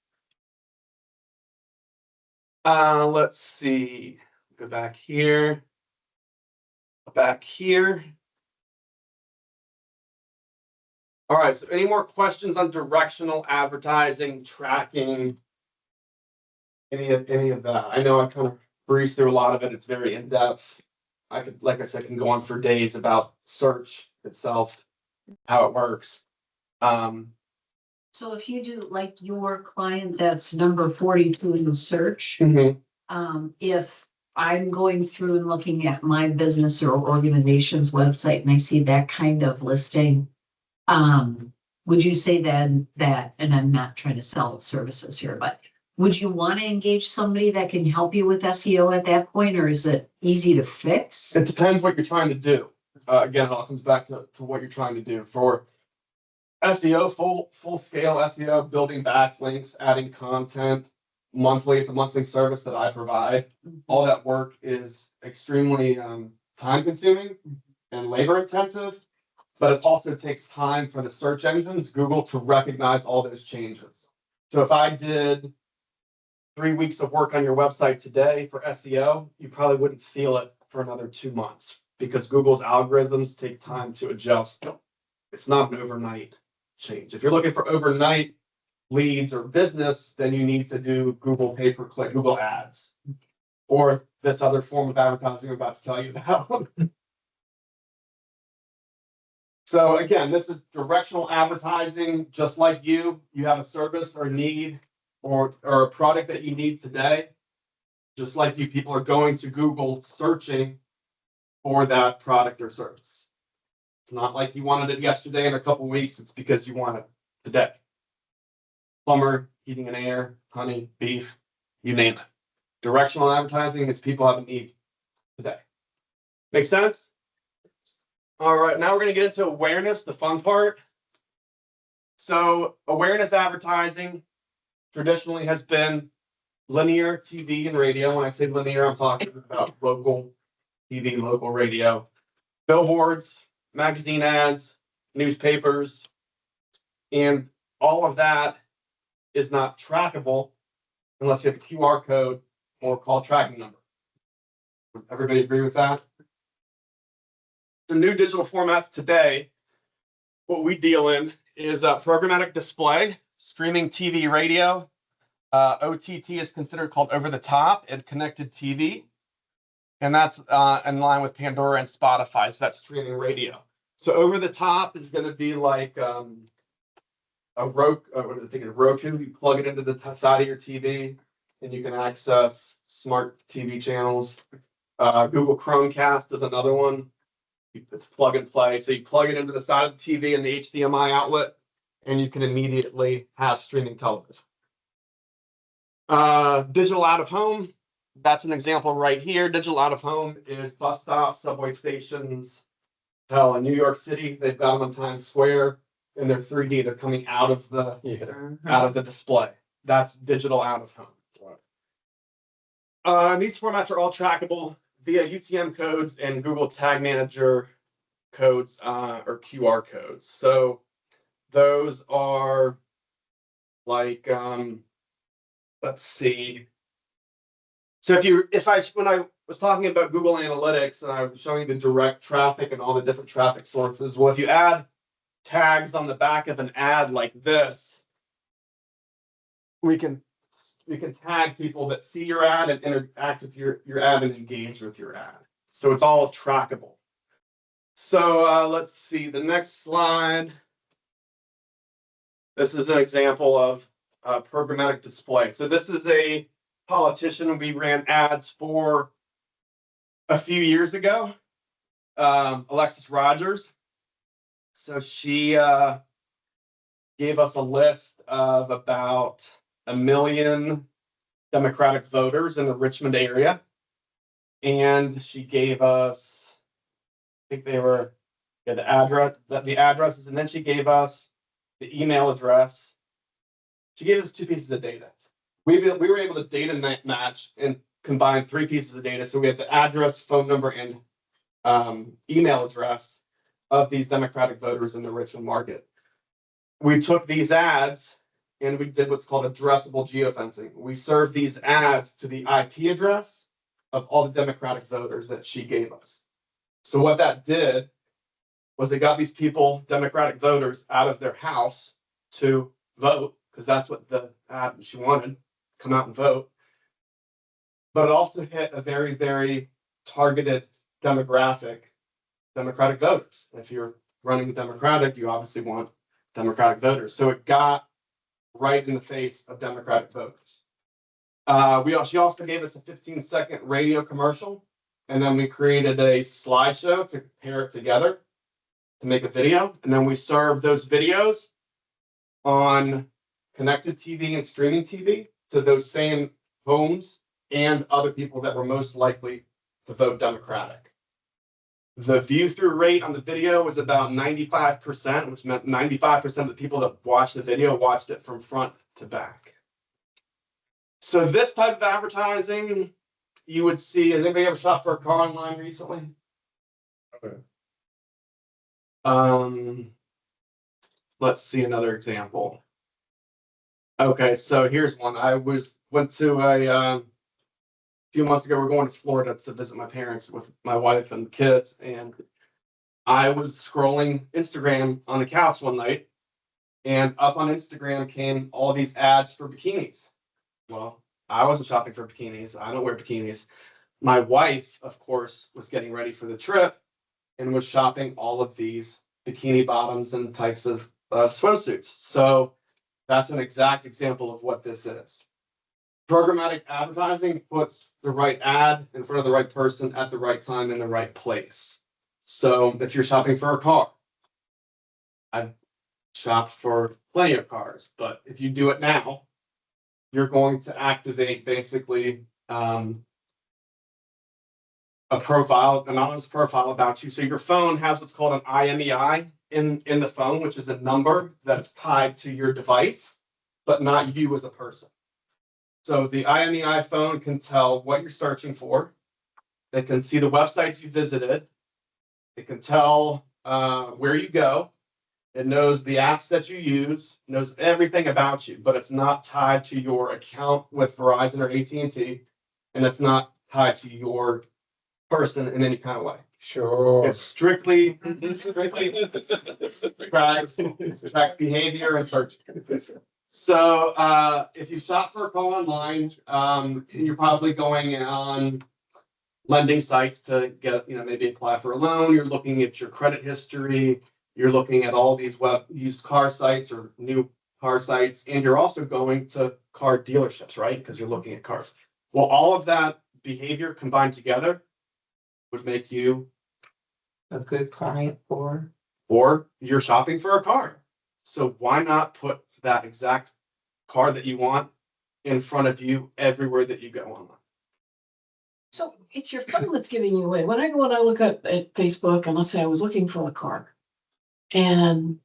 Let's see, go back here. Back here. All right, so any more questions on directional advertising, tracking, any of that? I know I kind of breezed through a lot of it. It's very in-depth. I could, like I said, can go on for days about search itself, how it works. So if you do like your client that's number 42 in the search, if I'm going through and looking at my business or organization's website and I see that kind of listing, would you say that, and I'm not trying to sell services here, but would you want to engage somebody that can help you with SEO at that point, or is it easy to fix? It depends what you're trying to do. Again, it all comes back to what you're trying to do. For SEO, full scale SEO, building backlinks, adding content monthly. It's a monthly service that I provide. All that work is extremely time consuming and labor intensive, but it also takes time for the search engines, Google, to recognize all those changes. So if I did 3 weeks of work on your website today for SEO, you probably wouldn't feel it for another 2 months because Google's algorithms take time to adjust. It's not an overnight change. If you're looking for overnight leads or business, then you need to do Google pay-per-click, Google ads, or this other form of advertising I'm about to tell you about. So again, this is directional advertising. Just like you have a service or need or a product that you need today. Just like you, people are going to Google searching for that product or service. It's not like you wanted it yesterday in a couple of weeks. It's because you want it today. Plumber, heating and air, honey, beef, you name it. Directional advertising is people have a need today. Make sense? All right, now we're going to get into awareness, the fun part. So awareness advertising traditionally has been linear TV and radio. When I say linear, I'm talking about local TV, local radio, billboards, magazine ads, newspapers, and all of that is not trackable unless you have a QR code or call tracking number. Would everybody agree with that? The new digital formats today, what we deal in is programmatic display, streaming TV, radio. OTT is considered called over the top, and connected TV. And that's in line with Pandora and Spotify. So that's streaming radio. So over the top is going to be like a Roku. You plug it into the side of your TV, and you can access smart TV channels. Google Chromecast is another one. It's plug and play. So you plug it into the side of the TV and the HDMI outlet, and you can immediately have streaming television. Digital out of home. That's an example right here. Digital out of home is bus stops, subway stations. Hell, in New York City, they've got them on Times Square, and they're 3D. They're coming out of the display. That's digital out of home. These formats are all trackable via UTM codes and Google Tag Manager codes or QR codes. So those are like, let's see. So when I was talking about Google Analytics and I was showing the direct traffic and all the different traffic sources, well, if you add tags on the back of an ad like this, we can tag people that see your ad and interact with your ad and engage with your ad. So it's all trackable. So let's see the next slide. This is an example of programmatic display. So this is a politician we ran ads for a few years ago, Alexis Rogers. So she gave us a list of about 1 million Democratic voters in the Richmond area. And she gave us, I think they were the addresses, and then she gave us the email address. She gave us 2 pieces of data. We were able to data match and combine 3 pieces of data. So we have the address, phone number, and email address of these Democratic voters in the Richmond market. We took these ads and we did what's called addressable geofencing. We served these ads to the IP address of all the Democratic voters that she gave us. So what that did was they got these people, Democratic voters, out of their house to vote, because that's what the ad she wanted, come out and vote. But it also hit a very, very targeted demographic, Democratic voters. If you're running Democratic, you obviously want Democratic voters. So it got right in the face of Democratic voters. She also gave us a 15-second radio commercial, and then we created a slideshow to pair it together to make a video. And then we served those videos on connected TV and streaming TV to those same homes and other people that were most likely to vote Democratic. The view-through rate on the video was about 95%, which meant 95% of the people that watched the video watched it from front to back. So this type of advertising, you would see, has anybody ever shopped for a car online recently? Okay. Let's see another example. Okay, so here's one. I went to a few months ago. We're going to Florida to visit my parents with my wife and kids, and I was scrolling Instagram on the couch one night, and up on Instagram came all these ads for bikinis. Well, I wasn't shopping for bikinis. I don't wear bikinis. My wife, of course, was getting ready for the trip and was shopping all of these bikini bottoms and types of swimsuits. So that's an exact example of what this is. Programmatic advertising puts the right ad in front of the right person at the right time in the right place. So if you're shopping for a car, I've shopped for plenty of cars, but if you do it now, you're going to activate basically a profile, an anonymous profile about you. So your phone has what's called an IMEI in the phone, which is a number that's tied to your device, but not you as a person. So the IMEI phone can tell what you're searching for. It can see the websites you visited. It can tell where you go. It knows the apps that you use, knows everything about you, but it's not tied to your account with Verizon or AT&T, and it's not tied to your person in any kind of way. Sure. It's strictly track behavior and search. So, if you shop for a car online, you're probably going on lending sites to get, maybe apply for a loan. You're looking at your credit history. You're looking at all these web used car sites or new car sites, and you're also going to car dealerships, right? Because you're looking at cars. Well, all of that behavior combined together would make you, A good client for, or you're shopping for a car. So why not put that exact car that you want in front of you everywhere that you go online? So it's your phone that's giving you away. When I go and I look at Facebook and let's say I was looking for a car. And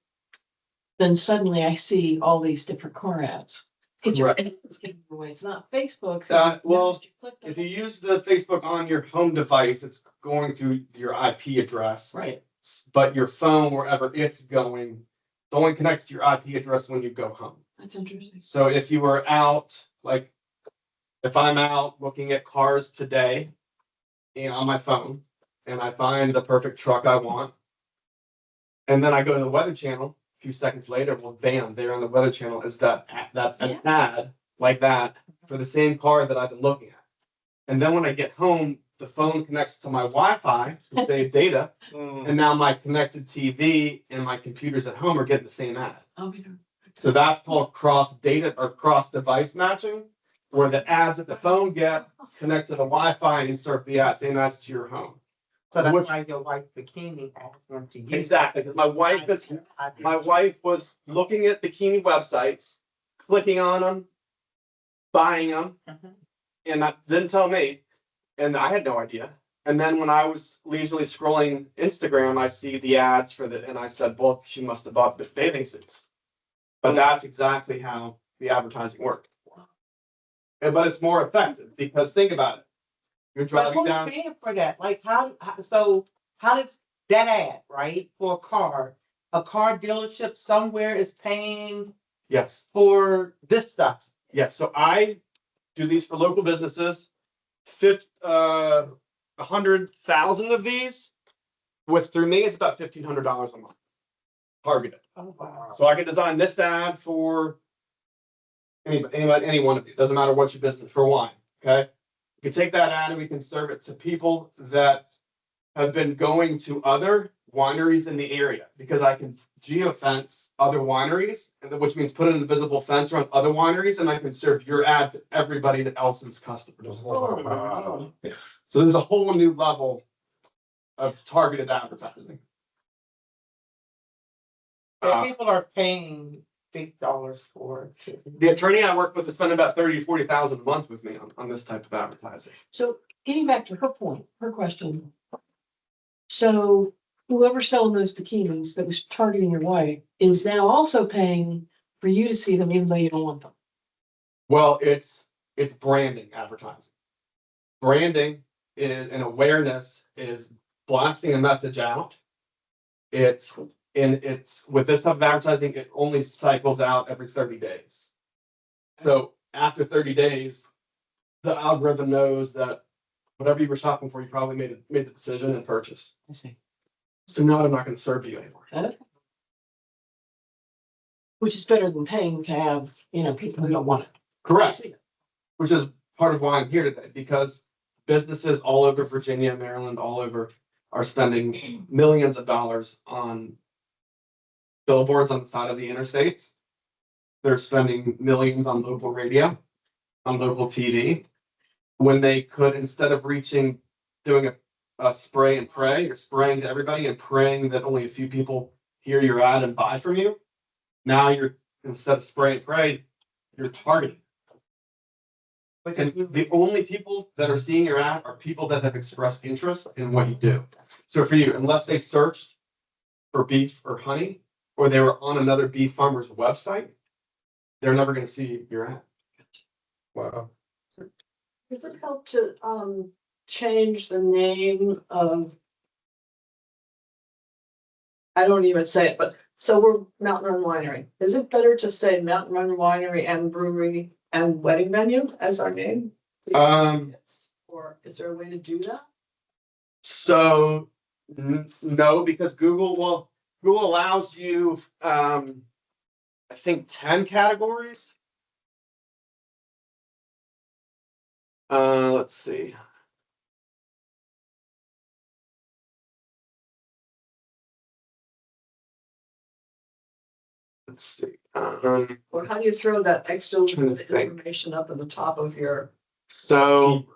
then suddenly I see all these different car ads. It's your Right. phone that's giving you away. It's not Facebook. Well, You clicked on if you it. use the Facebook on your home device, it's going through your IP address. Right. But your phone, wherever it's going, it only connects to your IP address when you go home. That's interesting. So if you were out, like, if I'm out looking at cars today, on my phone, and I find the perfect truck I want, and then I go to the Weather Channel, a few seconds later, well, bam, there on the Weather Channel is an ad like that for the same car that I've been looking at. And then when I get home, the phone connects to my Wi-Fi to save data, and now my connected TV and my computers at home are getting the same ad. So that's called cross data or cross device matching, where the ads that the phone get connect to the Wi-Fi and insert the ad, same ads to your home. so that's Which- why your wife bikini asked them to use. Exactly, 'cause my wife was looking at bikini websites, clicking on them, buying them, Mhm. and that didn't tell me, and I had no idea. And then when I was leisurely scrolling Instagram, I see the ads for and I said, well, she must have bought the bathing suits. But that's exactly how the advertising worked. But it's more effective because think about it. You're But driving who's down. paying for that? Like so how does that ad, right, for a car dealership somewhere is paying Yes, for this stuff? yes. So I do these for local businesses. 100,000 of these through me, it's about $1,500 a month. Targeted. Oh, wow. So I can design this ad for any one of you. Doesn't matter what your business for wine. Okay. We can take that ad and we can serve it to people that have been going to other wineries in the area because I can geofence other wineries, which means put an invisible fence around other wineries, and I can serve your ad to everybody that else's customers. Oh, So there's a whole new level of targeted advertising. Yeah, people are paying big dollars for it. The attorney I work with is spending about 30 to 40,000 a month with me on this type of advertising. So getting back to her point, her question. So whoever's selling those bikinis that was targeting your wife is now also paying for you to see them even though you don't want them. Well, it's branding advertising. Branding is and awareness is blasting a message out. It's with this type of advertising, it only cycles out every 30 days. So after 30 days, the algorithm knows that whatever you were shopping for, you probably made the decision and purchase. I see. So now I'm not going to serve you anymore. Okay. Which is better than paying to have, people who don't want it. Correct. Which is part of why I'm here today, because businesses all over Virginia, Maryland, all over are spending millions of dollars on billboards on the side of the interstates. They're spending millions on local radio, on local TV, when they could, instead of doing a spray and pray, you're spraying to everybody and praying that only a few people hear your ad and buy from you. Now instead of spray and pray, you're targeting. And the only people that are seeing your ad are people that have expressed interest in what you do. So for you, unless they searched for beef or honey, or they were on another beef farmer's website, they're never going to see your ad. Wow. Does it help to change the name of? I don't even say it, but so we're Mountain Run Winery. Is it better to say Mountain Run Winery and Brewery and Wedding Venue as our name? Or is there a way to do that? So No, because Google allows you, I think 10 categories. Let's see. Let's see. Or how do you throw that extra Trying to think. information up at the top of your? So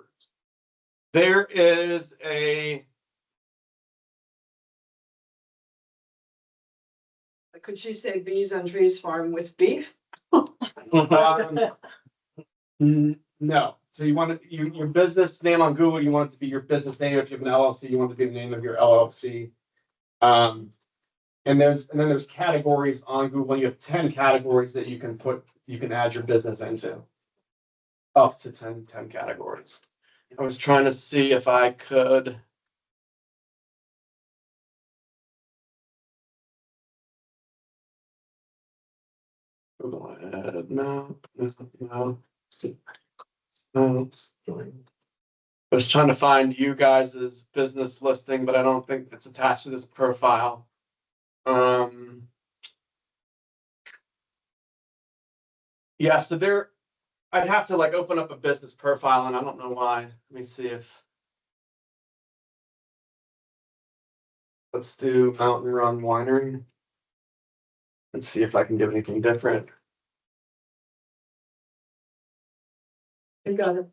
there is a, Could she say bees on trees farm with beef? no. So you want to, your business name on Google, you want it to be your business name. If you have an LLC, you want it to be the name of your LLC. And then there's categories on Google. You have 10 categories that you can add your business into. Up to 10 categories. I was trying to see if I could. Google Ad, no. No. I was trying to find you guys' business listing, but I don't think it's attached to this profile. Yeah, so there, I'd have to like open up a business profile and I don't know why. Let me see if. Let's do Mountain Run Winery. And see if I can do anything different. You got it.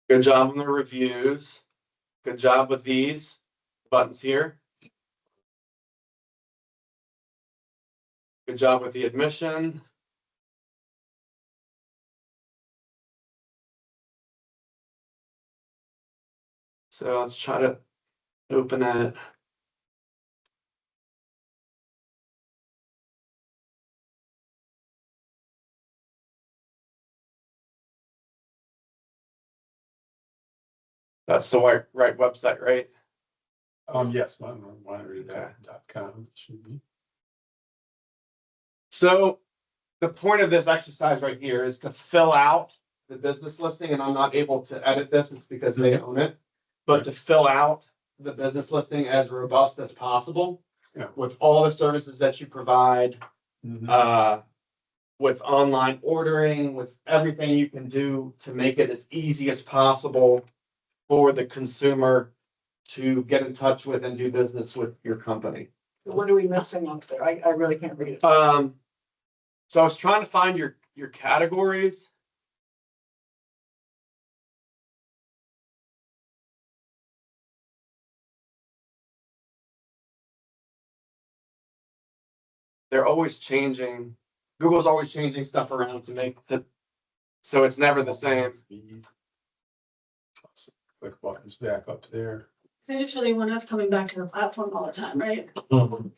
Good job on the reviews. Good job with these buttons here. Good job with the admission. So let's try to open it. That's the right website, right? Yes, winery.com should be. So the point of this exercise right here is to fill out the business listing, and I'm not able to edit this, it's because they own it. But to fill out the business listing as robust as possible. Yeah. With all the services that you provide, with online ordering, with everything you can do to make it as easy as possible for the consumer to get in touch with and do business with your company. What are we missing up there? I really can't read it. So I was trying to find your categories. They're always changing. Google's always changing stuff around so it's never the same. Click buttons back up to there. They just really want us coming back to the platform all the time, right?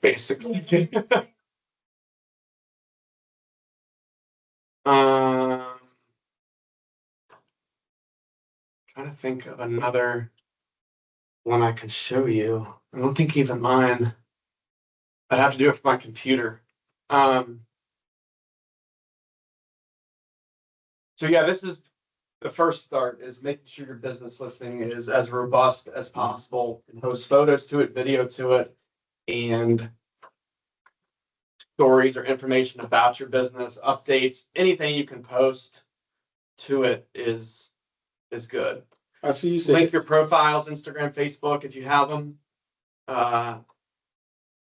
Basically. Trying to think of another one I can show you. I don't think even mine. I'd have to do it for my computer. So yeah, this is the first start, is making sure your business listing is as robust as possible. Post photos to it, video to it, and stories or information about your business, updates, anything you can post to it is good. I see you said, Link your profiles, Instagram, Facebook, if you have them.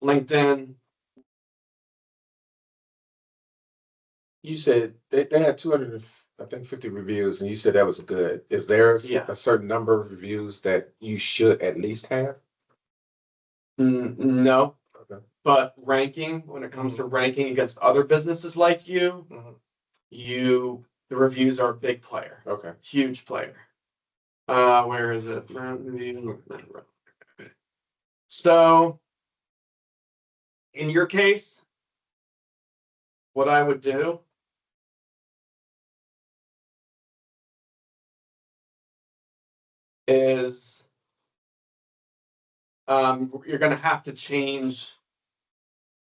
LinkedIn. you said they had 250 reviews and you said that was good. Is there Yeah. a certain number of reviews that you should at least have? No. Okay. But ranking, when it comes to ranking against other businesses like you, the reviews are a big player. Okay. Huge player. Where is it? So in your case, what I would do is you're going to have to change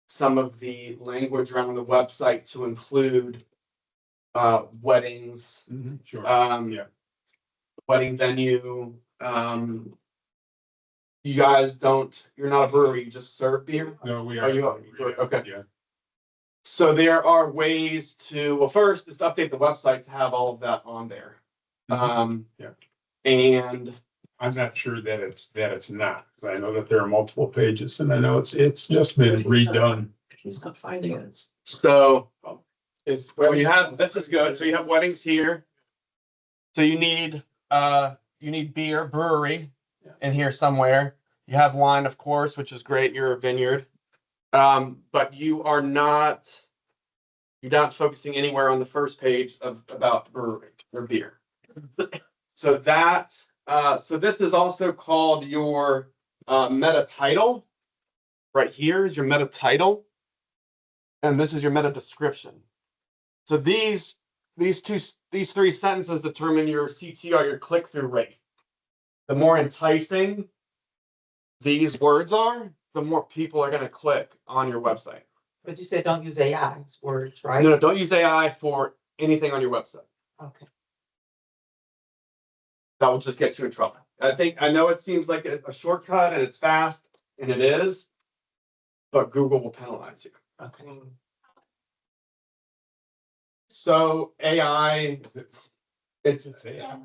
some of the language around the website to include weddings, Sure. wedding venue, you guys you're not a brewery, you just serve beer? No, we Are are. you, Yeah, okay. Yeah. So there are ways to, well, first is to update the website to have all of that on there. Yeah. And I'm not sure that it's not, because I know that there are multiple pages and I know it's just been redone. He's not finding it. so well, you have, this is good. So you have weddings here. So you need beer, brewery in here somewhere. You have wine, of course, which is great. You're a vineyard. But you're not focusing anywhere on the first page about brewery or beer. So so this is also called your meta title. Right here is your meta title. And this is your meta description. So these three sentences determine your CTR, your click-through rate. The more enticing these words are, the more people are going to click on your website. But you said don't use AI words, right? No, don't use AI for anything on your website. Okay. That will just get you in trouble. I know it seems like a shortcut and it's fast, and it is, but Google will penalize you. Okay. So AI, it's AI.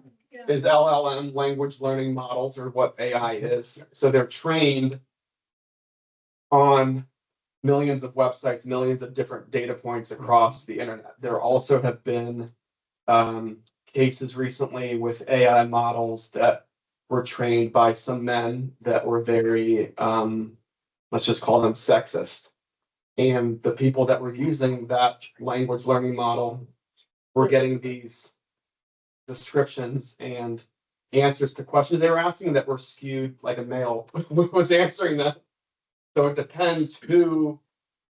is LLM, language learning models, or what AI is. So they're trained on millions of websites, millions of different data points across the internet. There also have been cases recently with AI models that were trained by some men that were very, let's just call them sexist. And the people that were using that language learning model were getting these descriptions and answers to questions they were asking that were skewed like a male was answering them. So it depends who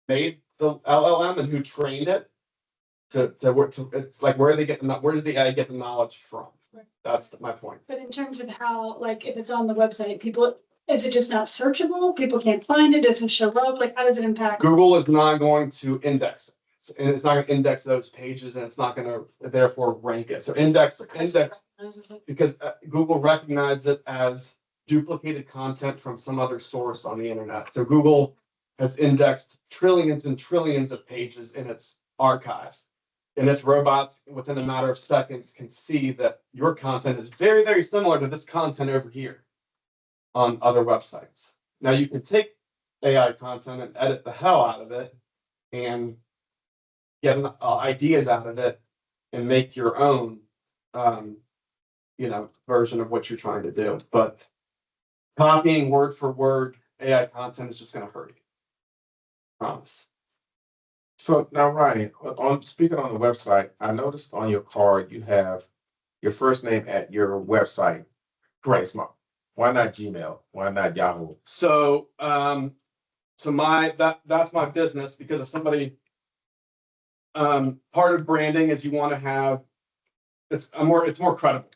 made the LLM and who trained it it's like where does the AI get the knowledge from? That's my point. But in terms of how, like, if it's on the website, is it just not searchable? People can't find it, doesn't show up, like, how does it impact? Google is not going to index it. And it's not gonna index those pages, and it's not gonna therefore rank it. So index, because Google recognizes it as duplicated content from some other source on the internet. So Google has indexed trillions and trillions of pages in its archives. And its robots, within a matter of seconds, can see that your content is very, very similar to this content over here on other websites. Now you can take AI content and edit the hell out of it and get ideas out of it and make your own, version of what you're trying to do. But copying word for word AI content is just going to hurt you. Promise. So now, Ryan, speaking on the website, I noticed on your card you have your first name at your website. Great. Why not Gmail? Why not Yahoo? So, that's my business, because if somebody, part of branding is you want to have, it's more credible,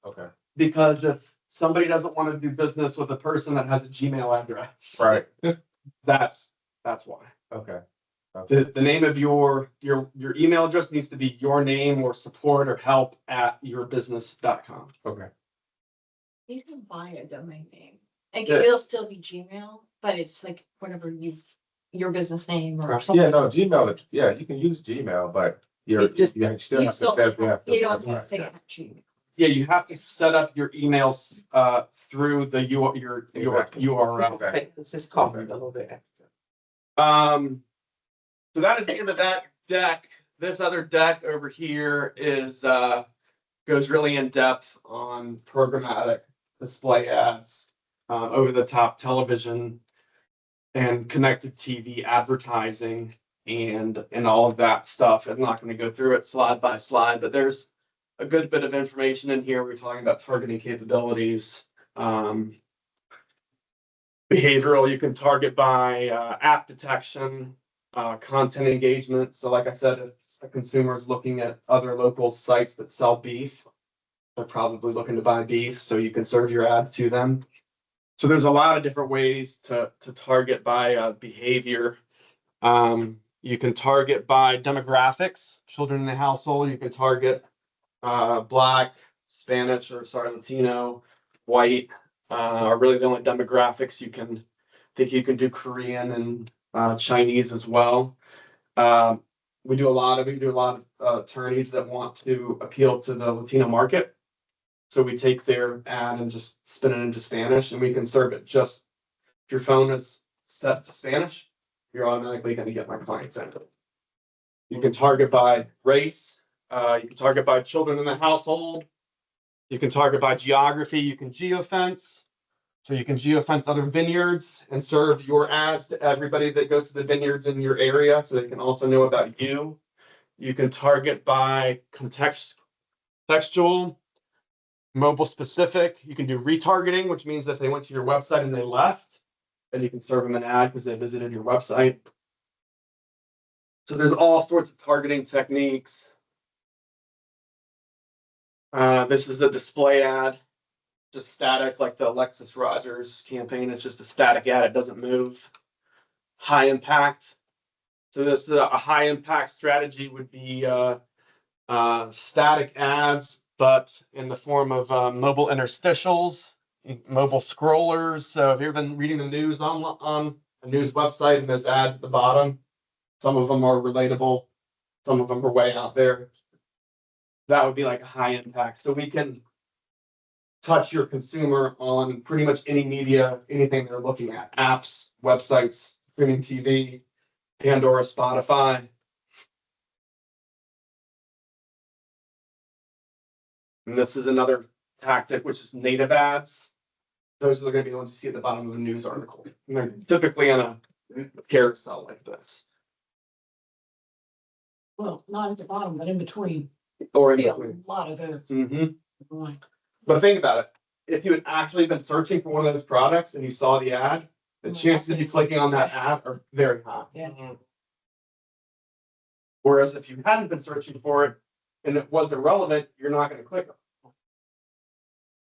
Okay. because if somebody doesn't want to do business with a person that has a Gmail address, Right. that's why. Okay. The name of your email address needs to be your name or support or help at yourbusiness.com. Okay. You can buy a domain name. Like, Yeah. it'll still be Gmail, but it's like whatever your business name or something. Yeah, no, Gmail. Yeah, you can use Gmail, but you still have to You set. don't Right. say at Gmail. Yeah, you have to set up your emails through your Exactly. URL. Okay, this is covering a little bit. So that is the end of that deck. This other deck over here goes really in depth on programmatic display ads, over the top television and connected TV advertising and all of that stuff. I'm not going to go through it slide by slide, but there's a good bit of information in here. We're talking about targeting capabilities, behavioral. You can target by app detection, content engagement. So like I said, if a consumer is looking at other local sites that sell beef, they're probably looking to buy beef, so you can serve your ad to them. So there's a lot of different ways to target by behavior. You can target by demographics, children in the household. You can target Black, Spanish, Latino, white, are really the only demographics you can, think you can do Korean and Chinese as well. We do a lot of attorneys that want to appeal to the Latino market. So we take their ad and just spin it into Spanish, and we can serve it just, if your phone is set to Spanish, you're automatically gonna get my clients in. You can target by race, you can target by children in the household. You can target by geography, you can geofence. So you can geofence other vineyards and serve your ads to everybody that goes to the vineyards in your area, so they can also know about you. You can target by textual, mobile specific. You can do retargeting, which means that if they went to your website and they left, then you can serve them an ad because they visited your website. So there's all sorts of targeting techniques. This is the display ad, just static, like the Alexis Rogers campaign. It's just a static ad, it doesn't move. High impact. So this is a high impact strategy would be static ads, but in the form of mobile interstitials, mobile scrollers. So if you've been reading the news on a news website and there's ads at the bottom, some of them are relatable, some of them are way out there. That would be like a high impact. So we can touch your consumer on pretty much any media, anything they're looking at, apps, websites, streaming TV, Pandora, Spotify. And this is another tactic, which is native ads. Those are going to be the ones you see at the bottom of the news article. And they're typically on a carousel like this. Well, not at the bottom, but in between. Or in Yeah, between. a lot of those. Mm-hmm. But think about it. If you had actually been searching for one of those products and you saw the ad, the chances of you clicking on that ad are very high. Yeah. Whereas if you hadn't been searching for it and it wasn't relevant, you're not going to click on it.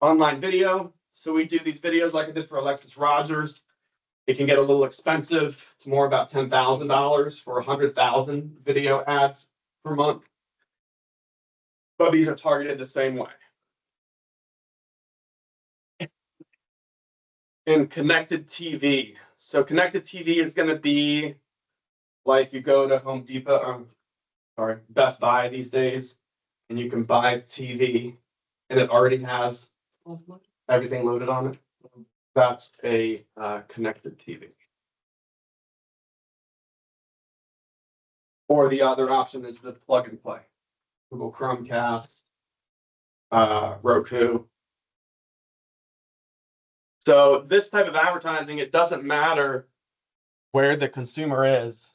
Online video. So we do these videos like I did for Alexis Rogers. It can get a little expensive. It's more about $10,000 for 100,000 video ads per month. But these are targeted the same way. And connected TV. So connected TV is going to be like you go to Home Depot, or sorry, Best Buy these days, and you can buy TV and it already has everything loaded on it. That's a connected TV. Or the other option is the plug and play. Google Chromecast, Roku. So this type of advertising, it doesn't matter where the consumer is.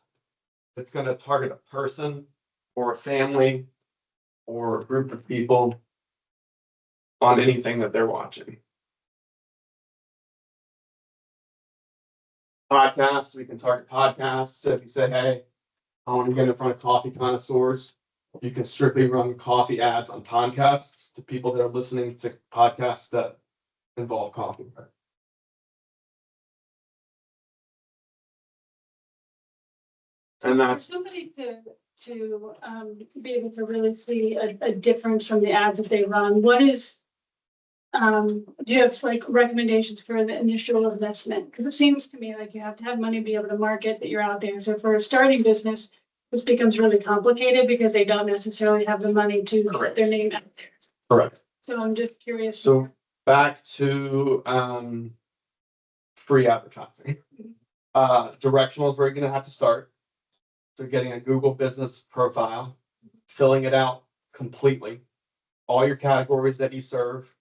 It's going to target a person or a family or a group of people on anything that they're watching. Podcasts, we can target podcasts. So if you say, hey, I want to get in front of coffee connoisseurs, you can strictly run coffee ads on podcasts to people that are listening to podcasts that involve coffee. And For that's somebody to be able to really see a difference from the ads that they run, what is, do you have like recommendations for the initial investment? Because it seems to me like you have to have money to be able to market that you're out there. So for a starting business, this becomes really complicated because they don't necessarily have the money to get their name out there. correct. So I'm just curious. So back to free advertising. Directional is where you're going to have to start. So getting a Google business profile, filling it out completely, all your categories that you serve,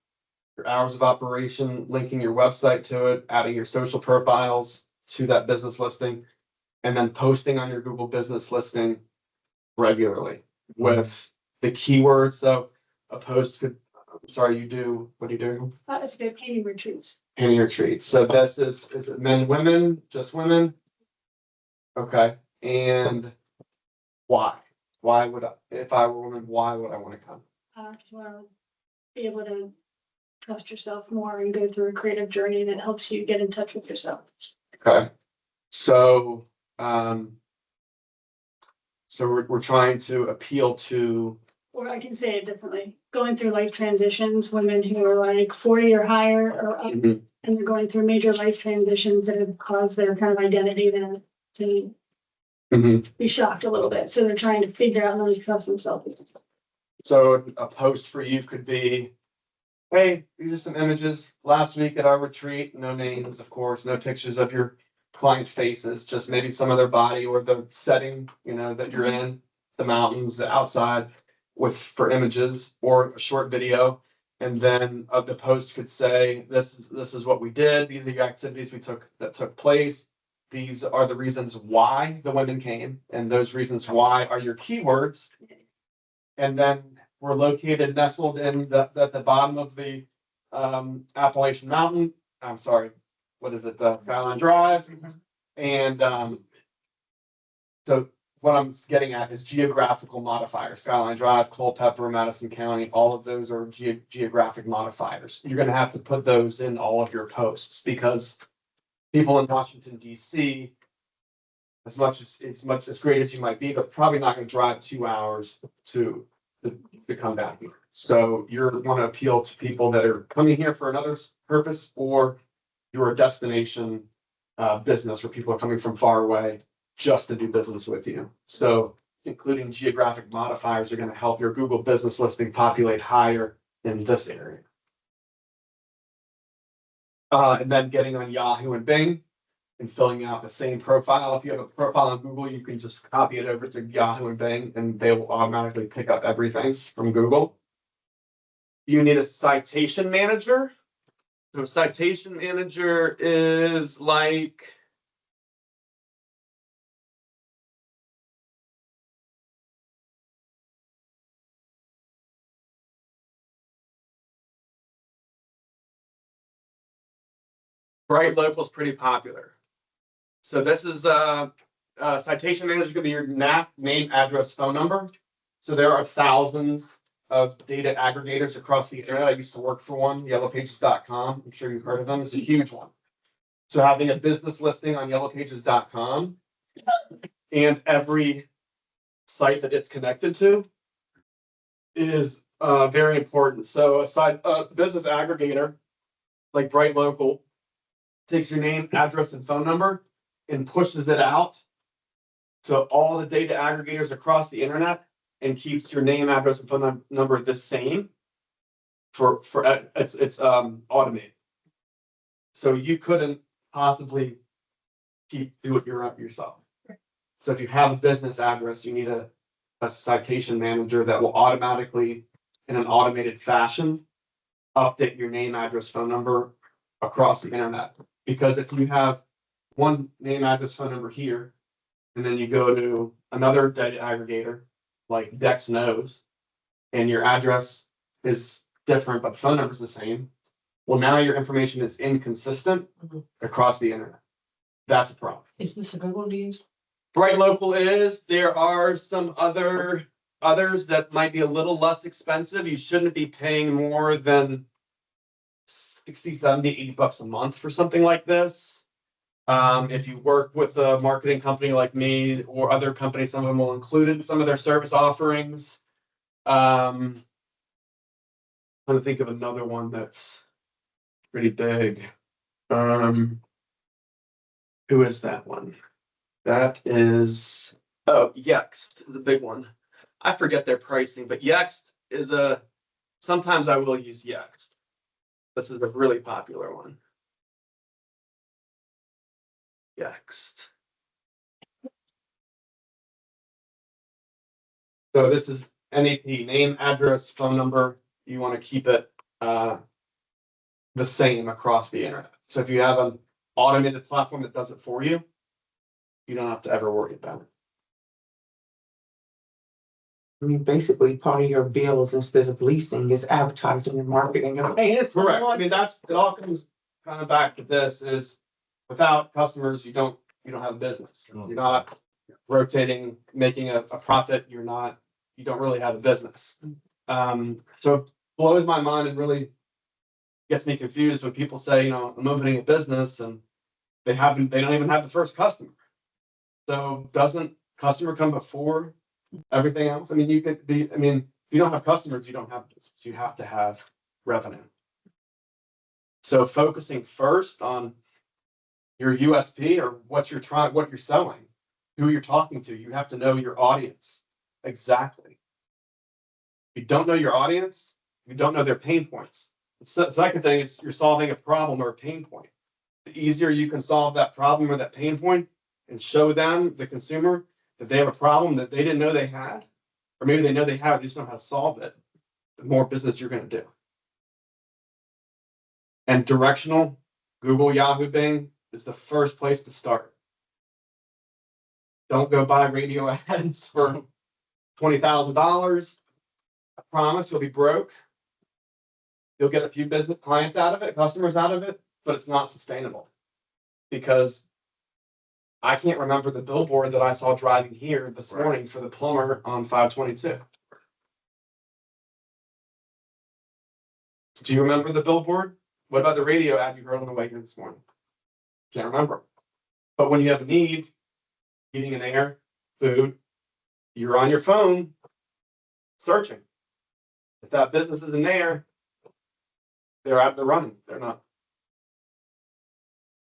your hours of operation, linking your website to it, adding your social profiles to that business listing, and then posting on your Google business listing regularly with the keywords. So a post could, what are you doing? It's the painting retreats. Painting retreats. So this is it men, women, just women? Okay. And why? Why would I, if I were a woman, why would I want to come? To be able to trust yourself more and go through a creative journey that helps you get in touch with yourself. Okay. So, we're trying to appeal to, Or I can say it differently, going through life transitions, women who are like 40 or higher or up, and they're going through major life transitions that have caused their kind of identity to be shocked a little bit. So they're trying to figure out how to trust themselves. So a post for you could be, hey, these are some images last week at our retreat. No names, of course, no pictures of your clients' faces, just maybe some of their body or the setting, that you're in, the mountains, the outside for images, or a short video. And then the post could say, this is what we did. These are the activities that took place. These are the reasons why the women came, and those reasons why are your keywords. And then we're located nestled in the bottom of the Appalachian Mountain. I'm sorry, what is it? Skyline Drive. And so what I'm getting at is geographical modifiers. Skyline Drive, Culpeper, Madison County, all of those are geographic modifiers. You're going to have to put those in all of your posts because people in Washington, D.C., as great as you might be, they're probably not going to drive 2 hours to come down here. So you want to appeal to people that are coming here for another purpose, or you're a destination business where people are coming from far away just to do business with you. So including geographic modifiers are going to help your Google business listing populate higher in this area. And then getting on Yahoo and Bing and filling out the same profile. If you have a profile on Google, you can just copy it over to Yahoo and Bing, and they will automatically pick up everything from Google. You need a citation manager. So citation manager is like, Bright Local is pretty popular. So this is citation manager is going to be your name, address, phone number. So there are thousands of data aggregators across the internet. I used to work for one, yellowpages.com. I'm sure you've heard of them. It's a huge one. So having a business listing on yellowpages.com and every site that it's connected to is very important. So a business aggregator like Bright Local takes your name, address, and phone number and pushes it out to all the data aggregators across the internet and keeps your name, address, and phone number the same for it's automated. So you couldn't possibly do it yourself. So if you have a business address, you need a citation manager that will automatically, in an automated fashion, update your name, address, phone number across the internet. Because if you have one name, address, phone number here, and then you go to another data aggregator like Dex knows, and your address is different, but the phone number is the same. Well, now your information is inconsistent across the internet. That's a problem. Is this a good one to use? Bright Local is. There are some others that might be a little less expensive. You shouldn't be paying more than 60, 70, 80 bucks a month for something like this. If you work with a marketing company like me or other companies, some of them will include it in some of their service offerings. I'm trying to think of another one that's pretty big. Who is that one? That is, Yext is a big one. I forget their pricing, but Yext is sometimes I will use Yext. This is a really popular one. Yext. So this is NAP, name, address, phone number. You want to keep it the same across the internet. So if you have an automated platform that does it for you, you don't have to ever worry about it. I mean, basically, part of your bills instead of leasing is advertising and marketing. Hey, it's correct. I mean, it all comes kind of back to this is without customers, you don't have a business. You're not rotating, making a profit. You don't really have a business. So it blows my mind and really gets me confused when people say, I'm opening a business and they don't even have the first customer. So doesn't customer come before everything else? I mean, if you don't have customers, you don't have business. You have to have revenue. So focusing first on your USP or what you're selling, who you're talking to, you have to know your audience exactly. If you don't know your audience, you don't know their pain points. The second thing is you're solving a problem or a pain point. The easier you can solve that problem or that pain point and show them, the consumer, that they have a problem that they didn't know they had, or maybe they know they have, they just don't know how to solve it, the more business you're going to do. And directional, Google, Yahoo, Bing is the first place to start. Don't go buy radio ads for $20,000. I promise you'll be broke. You'll get a few business clients out of it, customers out of it, but it's not sustainable. Because I can't remember the billboard that I saw driving here this morning for the plumber on 522. Do you remember the billboard? What about the radio ad you heard on the way here this morning? Can't remember. But when you have a need, heating and air, food, you're on your phone searching. If that business isn't there, they're out, they're running. They're not.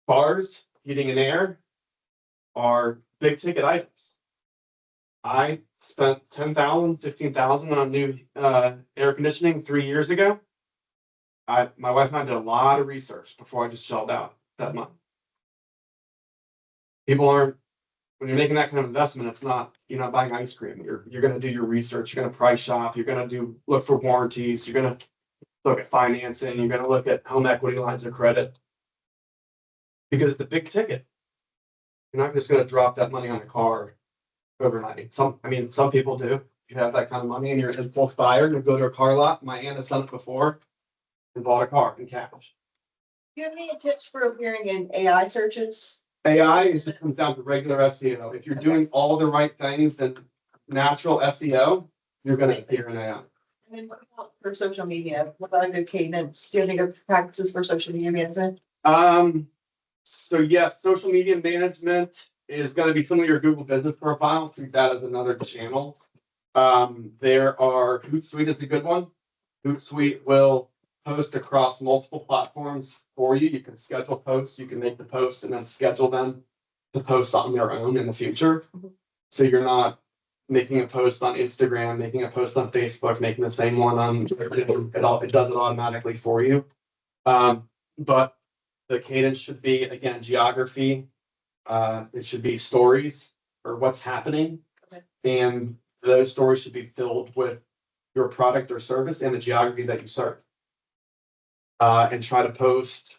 Cars, heating and air are big ticket items. I spent $10,000, $15,000 on new air conditioning 3 years ago. My wife and I did a lot of research before I just shelled out that money. People aren't, when you're making that kind of investment, it's not, you're not buying ice cream. You're going to do your research. You're going to price shop. You're going to look for warranties. You're going to look at financing. You're going to look at home equity lines of credit because it's a big ticket. You're not just going to drop that money on a car overnight. Some people do. You have that kind of money and you're an impulse buyer. You go to a car lot. My aunt has done it before and bought a car in cash. Do you have any tips for appearing in AI searches? AI is just comes down to regular SEO. If you're doing all the right things and natural SEO, you're going to appear in AI. And then what about for social media? What about a good cadence? Do you have any good practices for social media management? So yes, social media management is going to be some of your Google business profile. Treat that as another channel. Hootsuite is a good one. Hootsuite will post across multiple platforms for you. You can schedule posts, you can make the posts and then schedule them to post on their own in the future. So you're not making a post on Instagram, making a post on Facebook, making the same one on it does it automatically for you. But the cadence should be, again, geography. It should be stories or what's happening. Okay. And those stories should be filled with your product or service and the geography that you serve. And try to post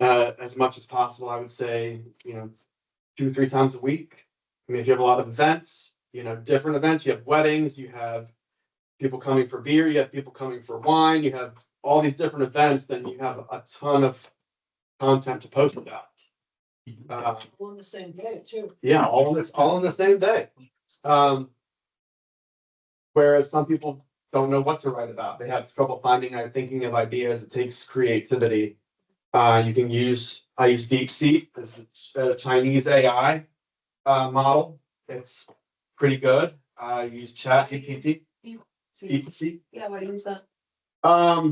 as much as possible. I would say, 2-3 times a week. I mean, if you have a lot of events, different events, you have weddings, you have people coming for beer, you have people coming for wine, you have all these different events, then you have a ton of content to post about. All on the same day too. Yeah, all in the same day. Whereas some people don't know what to write about. They have trouble thinking of ideas. It takes creativity. I use DeepSeek, it's a Chinese AI model. It's pretty good. I use ChatGPT. DeepSeek. Yeah, why do you use that?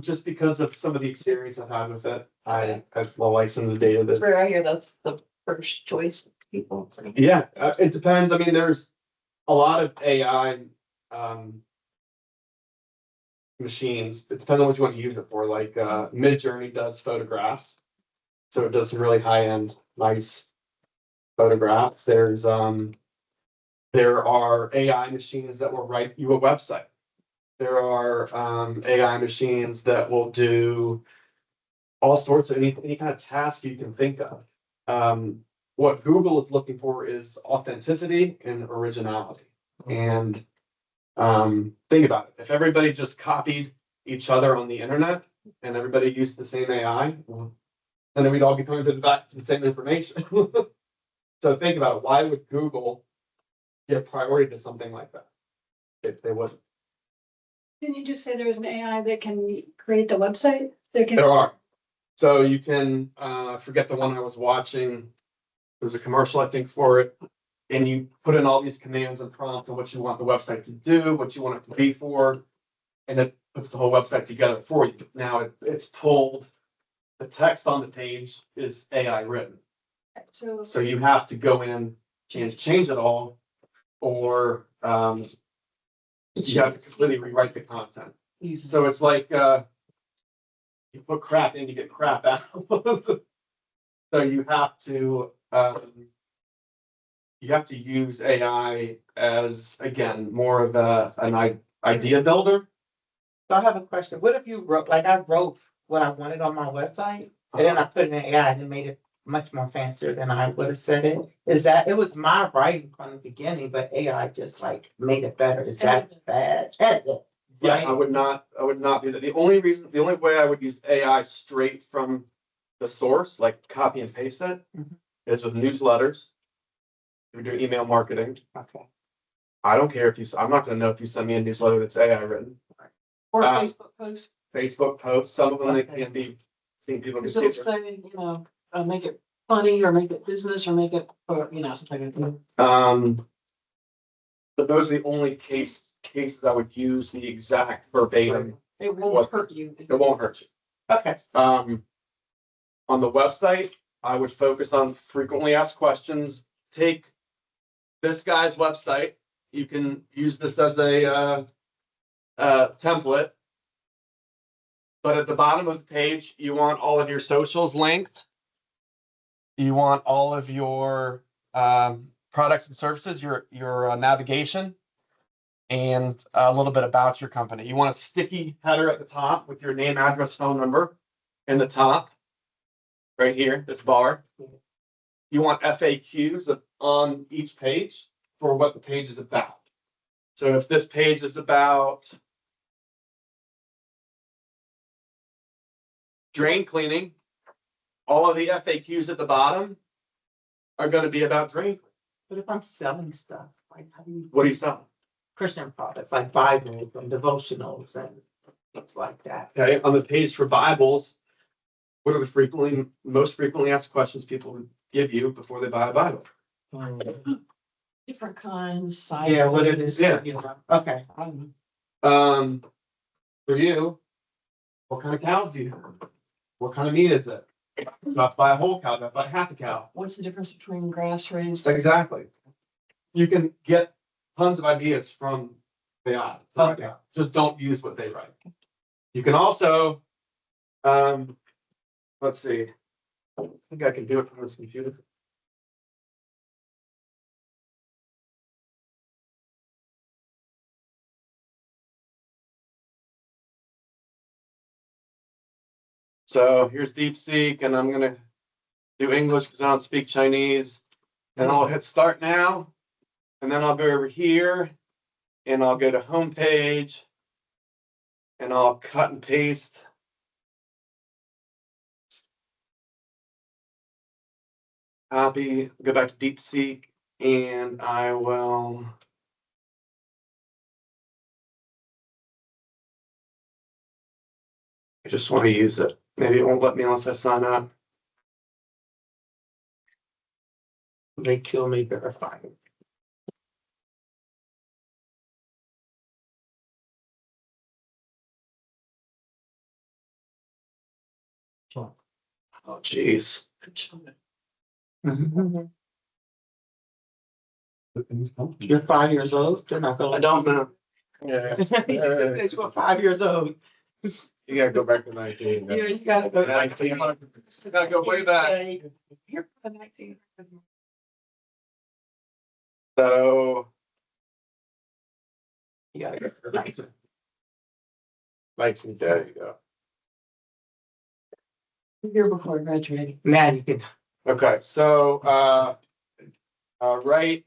Just because of some of the experience I've had with it. I like some of the data That's that. where I hear that's the first choice of people. So. Yeah, it depends. I mean, there's a lot of AI machines. It depends on what you want to use it for. Like Midjourney does photographs, so it does some really high-end, nice photographs. There are AI machines that will write you a website. There are AI machines that will do all sorts of any kind of task you can think of. What Google is looking for is authenticity and originality. And think about it. If everybody just copied each other on the internet and everybody used the same AI, then we'd all be coming back to the same information. So think about it. Why would Google give priority to something like that if they wouldn't? Didn't you just say there was an AI that can create the website? There are. So you can forget the one I was watching. There's a commercial, I think, for it. And you put in all these commands and prompts on what you want the website to do, what you want it to be for, and it puts the whole website together for you. Now it's pulled the text on the page is AI written. So, So you have to go in and change it all, or you have to completely rewrite the content. So it's like you put crap in, you get crap out. So you have to use AI as, again, more of an idea builder. So I have a question. What if you wrote, like I wrote what I wanted on my website and then I put it in AI and it made it much more fancier than I would have said it? Is that, it was my writing from the beginning, but AI just like made it better. Is that bad? Yeah, Right? I would not do that. The only way I would use AI straight from the source, like copy and paste it, Mhm. is with newsletters. If you're doing email marketing, Okay. I don't care I'm not gonna know if you send me a newsletter that's AI written. or Uh, Facebook posts, Facebook posts, some of them they Okay. can be, seen people can because see. it'll say, make it funny or make it business or make it, something like that. But those are the only cases I would use the exact verbatim. It won't hurt you. It won't hurt you. Okay. On the website, I would focus on frequently asked questions. Take this guy's website. You can use this as a template. But at the bottom of the page, you want all of your socials linked. You want all of your products and services, your navigation, and a little bit about your company. You want a sticky header at the top with your name, address, phone number in the top, right here, this bar. You want FAQs on each page for what the page is about. So if this page is about drain cleaning, all of the FAQs at the bottom are going to be about drain. But if I'm selling stuff, like how do you? What are you selling? Christian products like Bibles and devotionals and things like that. Okay, on the page for Bibles, what are the most frequently asked questions people give you before they buy a Bible? Different kinds, sizes. Yeah, what it is. Yeah. Okay. For you, what kind of cows do you have? What kind of meat is it? Do I have to buy a whole cow? Do I have to buy half a cow? What's the difference between grass raised? Exactly. You can get tons of ideas from AI. Okay. Just don't use what they write. You can also, let's see. I think I can do it from this computer. So here's DeepSeek, and I'm gonna do English because I don't speak Chinese. And I'll hit start now. And then I'll go over here and I'll go to home page and I'll cut and paste. Copy, go back to DeepSeek, and I will. I just want to use it. Maybe it won't let me unless I sign up. They kill me verifying. Oh, geez. You're 5 years old. They're not gonna. I don't know. Yeah. You just said you were 5 years old. You gotta go back to 19. Yeah, you gotta go. 19. Gotta go way back. Here for the 19. So. You gotta go for the 19. 19, there you go. Year before I graduated. Now you can. Okay, so write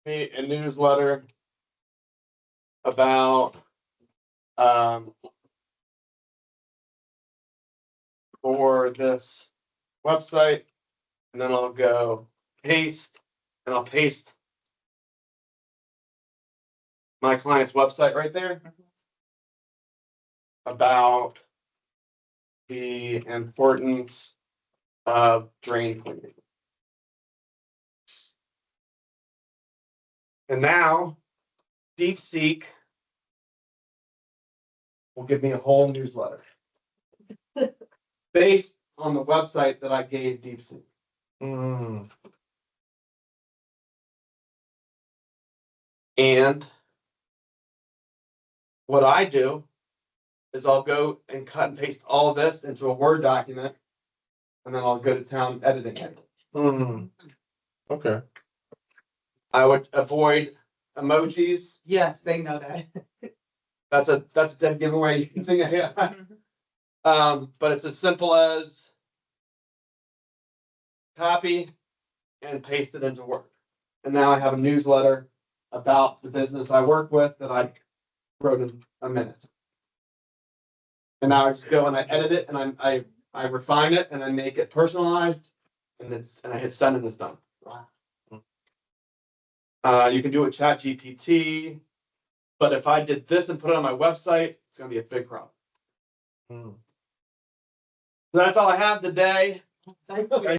me a newsletter about for this website, and then I'll go paste, and I'll paste my client's website right there about the importance of drain cleaning. And now DeepSeek will give me a whole newsletter based on the website that I gave DeepSeek. Mm, And what I do is I'll go and cut and paste all of this into a Word document. And then I'll go to town editing it. mm. Okay. I would avoid emojis. Yes, they know that. That's a dead giveaway. You can sing it here. But it's as simple as copy and paste it into Word. And now I have a newsletter about the business I work with that I wrote in a minute. And now I just go and I edit it and I refine it and I make it personalized and I hit send and it's done. You can do it with ChatGPT, but if I did this and put it on my website, it's gonna be a big problem. Mm. So that's all I have today. Thank you.